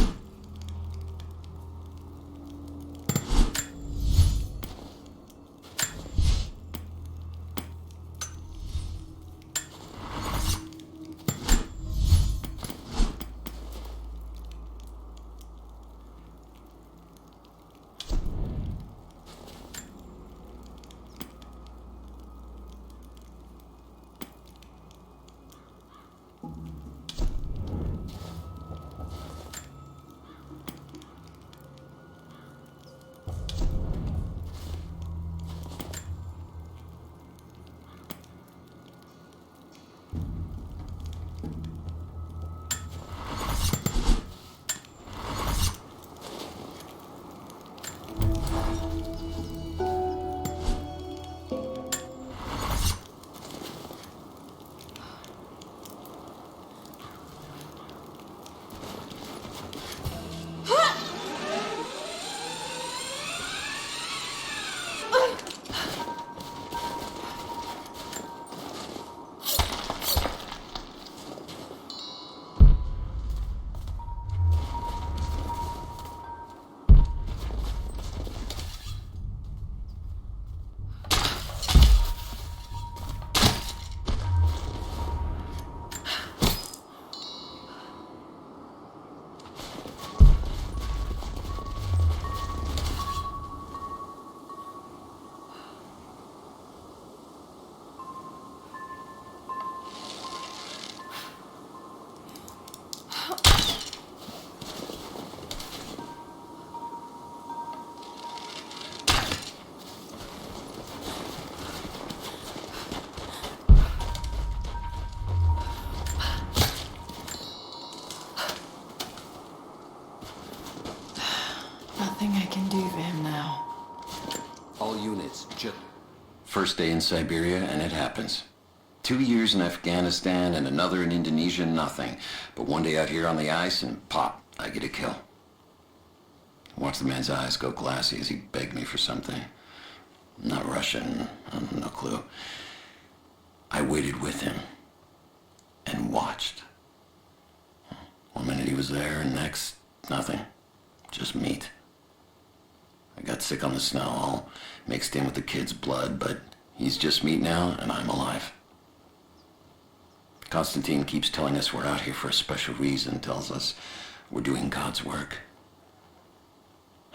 Nothing I can do for him now. All units, First day in Siberia, and it happens. 2 years in Afghanistan and another in Indonesia, nothing. But one day out here on the ice, and pop, I get a kill. Watch the man's eyes go glassy as he begged me for something. Not Russian, no clue. I waited with him and watched. 1 minute he was there, and next, nothing. Just meat. I got sick on the snow, all mixed in with the kid's blood, but he's just meat now, and I'm alive. Constantine keeps telling us we're out here for a special reason, tells us we're doing God's work.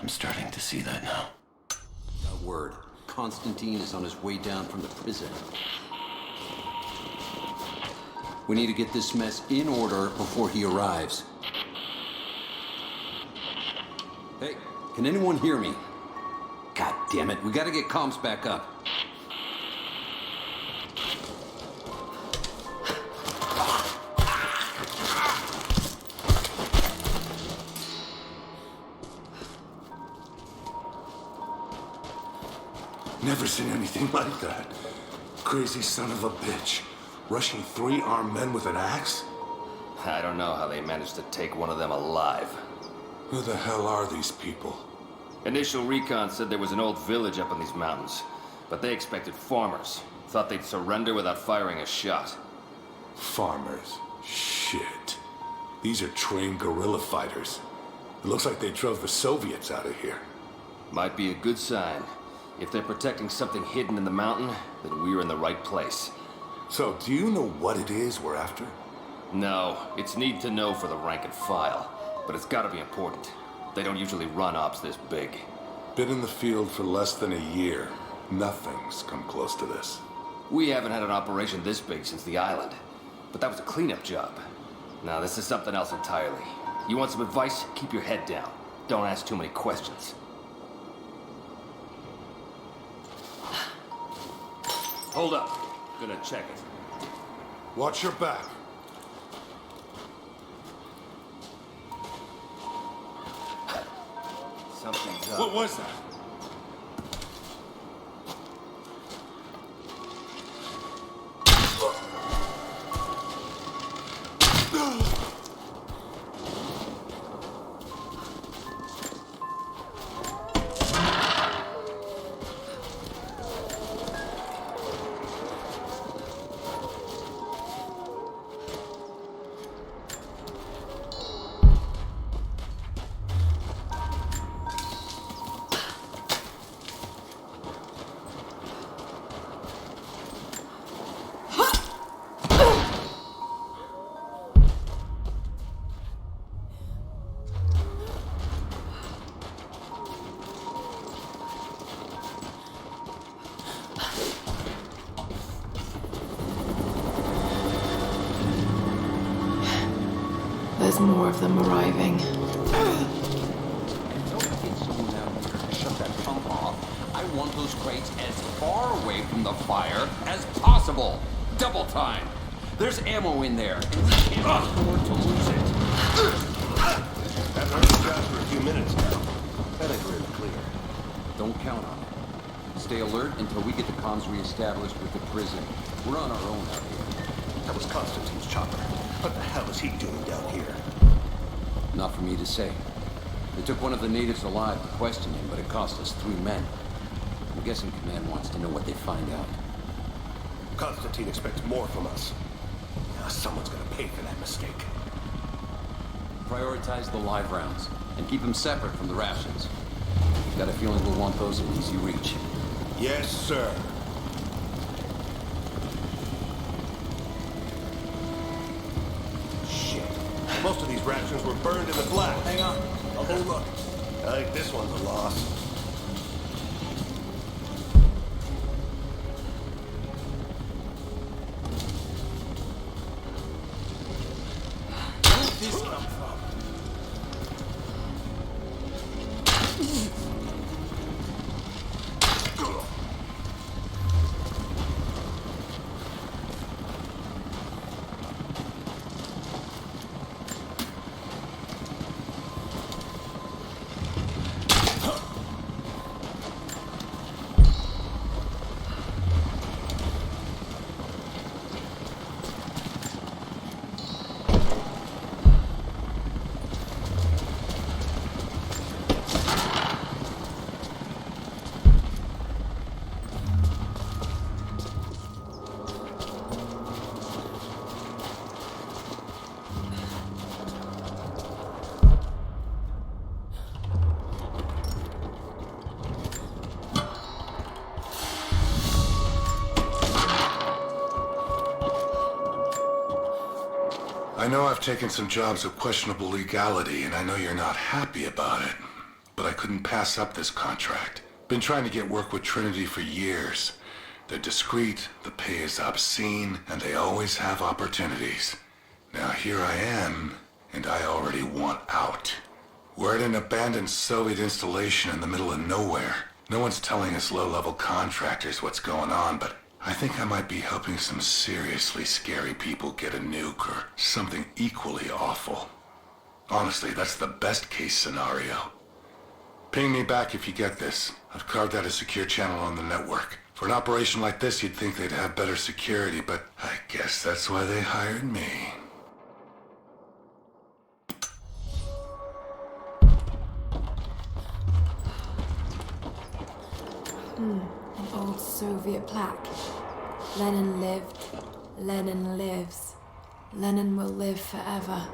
I'm starting to see that now. Got word. Constantine is on his way down from the prison. We need to get this mess in order before he arrives. Hey, can anyone hear me? God damn it, we gotta get comms back up. Never seen anything like that. Crazy son of a bitch. Rushing 3 armed men with an axe? I don't know how they managed to take one of them alive. Who the hell are these people? Initial recon said there was an old village up in these mountains, but they expected farmers. Thought they'd surrender without firing a shot. Farmers? Shit. These are trained guerrilla fighters. It looks like they drove the Soviets out of here. Might be a good sign. If they're protecting something hidden in the mountain, then we're in the right place. So, do you know what it is we're after? No, it's need to know for the rank and file. But it's gotta be important. They don't usually run ops this big. Been in the field for less than a year. Nothing's come close to this. We haven't had an operation this big since the island. But that was a cleanup job. Now this is something else entirely. You want some advice? Keep your head down. Don't ask too many questions. Hold up. Gonna check it. Watch your back. Something's up. What was that? There's more of them arriving. Don't get someone out here to shut that pump off. I want those crates as far away from the fire as possible. Double time. There's ammo in there, and we can't afford to lose it. I've heard the job for a few minutes now. I think we're in the clear. Don't count on it. Stay alert until we get the comms reestablished with the prison. We're on our own out here. That was Constantine's chopper. What the hell is he doing down here? Not for me to say. They took one of the natives alive to question him, but it cost us 3 men. I'm guessing Command wants to know what they find out. Constantine expects more from us. Now someone's gonna pay for that mistake. Prioritize the live rounds, and keep them separate from the rations. I've got a feeling we'll want those in easy reach. Yes, sir. Shit. Most of these rations were burned in the blast. Hang on. Oh, look. I think this one's a loss. Where did this come from? I know I've taken some jobs of questionable legality, and I know you're not happy about it. But I couldn't pass up this contract. Been trying to get work with Trinity for years. They're discreet, the pay is obscene, and they always have opportunities. Now here I am, and I already want out. We're at an abandoned Soviet installation in the middle of nowhere. No one's telling us low-level contractors what's going on, but I think I might be helping some seriously scary people get a nuke or something equally awful. Honestly, that's the best case scenario. Ping me back if you get this. I've carved out a secure channel on the network. For an operation like this, you'd think they'd have better security, but I guess that's why they hired me. An old Soviet plaque. Lenin lived. Lenin lives. Lenin will live forever.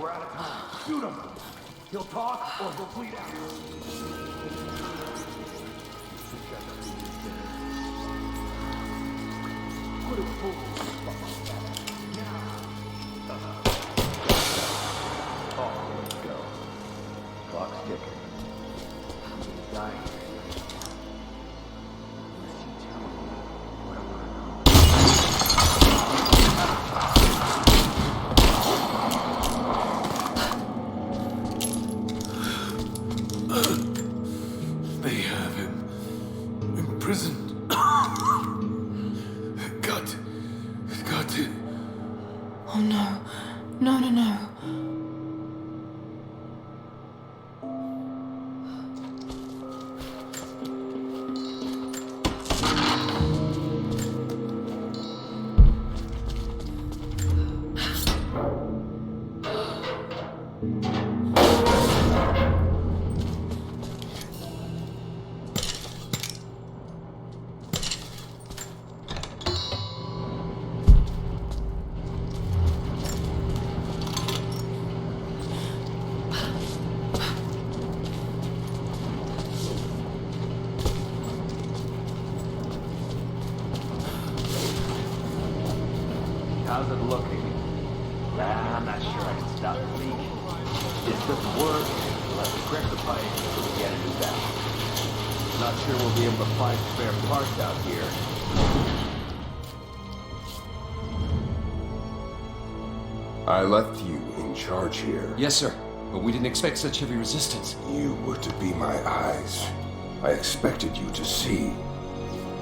We're out of time. Shoot him! He'll talk or he'll bleed out. Put him full. Oh, let's go. Clock's ticking. He's dying. They have him imprisoned. Got to. Oh no. No, no, no. How's it looking? Nah, I'm not sure I can stop the leak. This doesn't work. We'll have to grip the pipe until we get a new valve. Not sure we'll be able to find spare parts out here. I left you in charge here. Yes, sir. But we didn't expect such heavy resistance. You were to be my eyes. I expected you to see.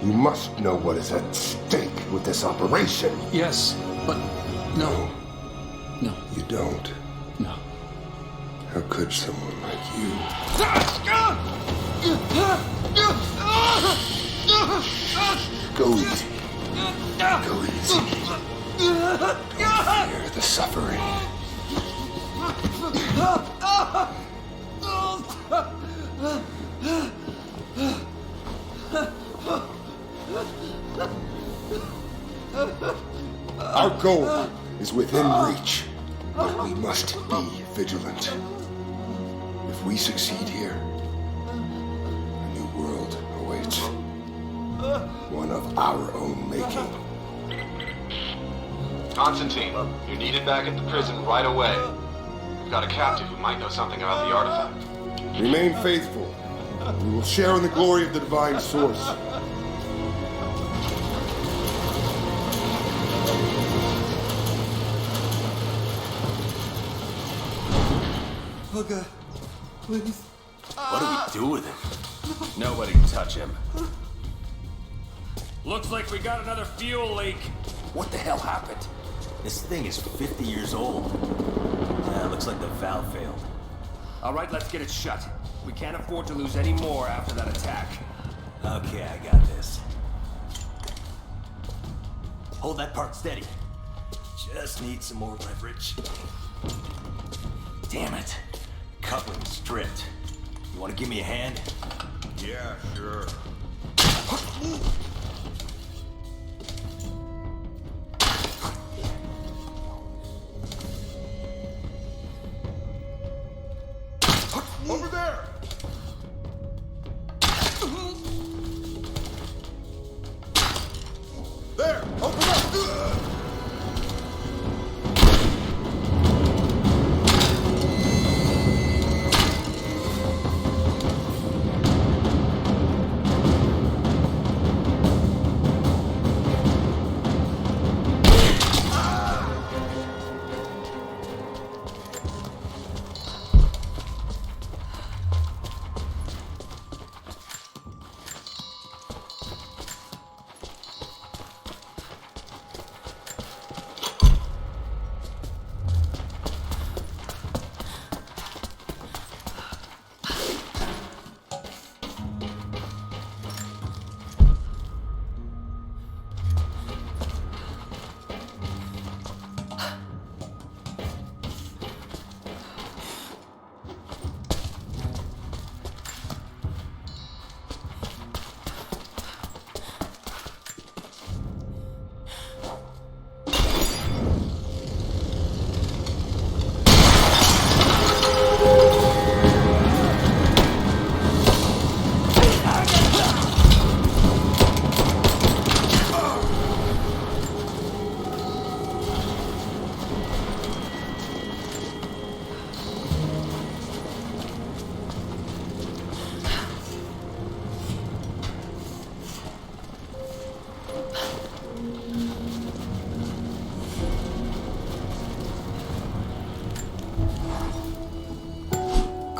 You must know what is at stake with this operation. Yes, but no. No. You don't? No. How could someone like you? Go easy. Go easy. Don't fear the suffering. Our goal is within reach, but we must be vigilant. If we succeed here, a new world awaits. One of our own making. Constantine, you're needed back at the prison right away. We've got a captive who might know something about the artifact. Remain faithful. We will share in the glory of the divine source. Oh God, please. What do we do with him? Nobody can touch him. Looks like we got another fuel leak. What the hell happened? This thing is 50 years old. Yeah, looks like the valve failed. All right, let's get it shut. We can't afford to lose any more after that attack. Okay, I got this. Hold that part steady. Just need some more leverage. Damn it. Coupling stripped. You want to give me a hand? Yeah, sure. Over there! There! Open up!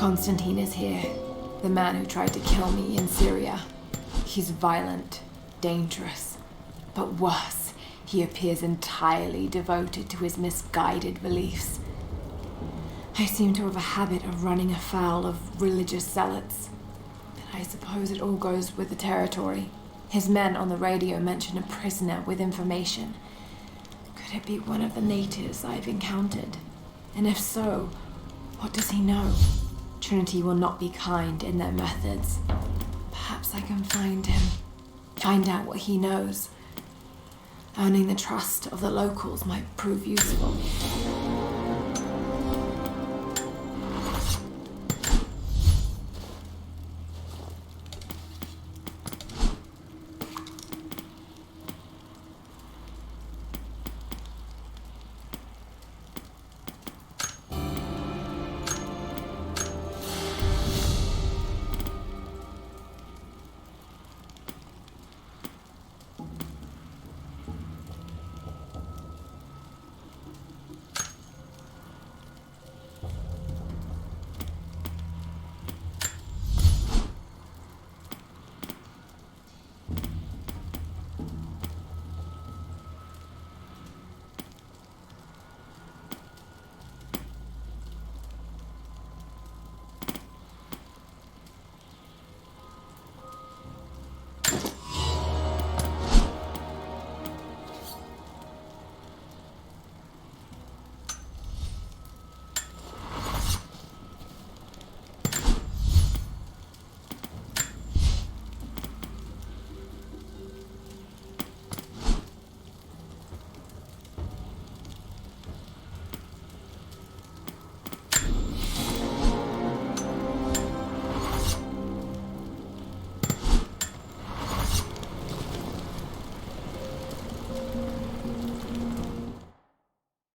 Constantine is here. The man who tried to kill me in Syria. He's violent, dangerous, but worse, he appears entirely devoted to his misguided beliefs. I seem to have a habit of running afoul of religious zealots, but I suppose it all goes with the territory. His men on the radio mention a prisoner with information. Could it be one of the natives I've encountered? And if so, what does he know? Trinity will not be kind in their methods. Perhaps I can find him. Find out what he knows. Earning the trust of the locals might prove useful.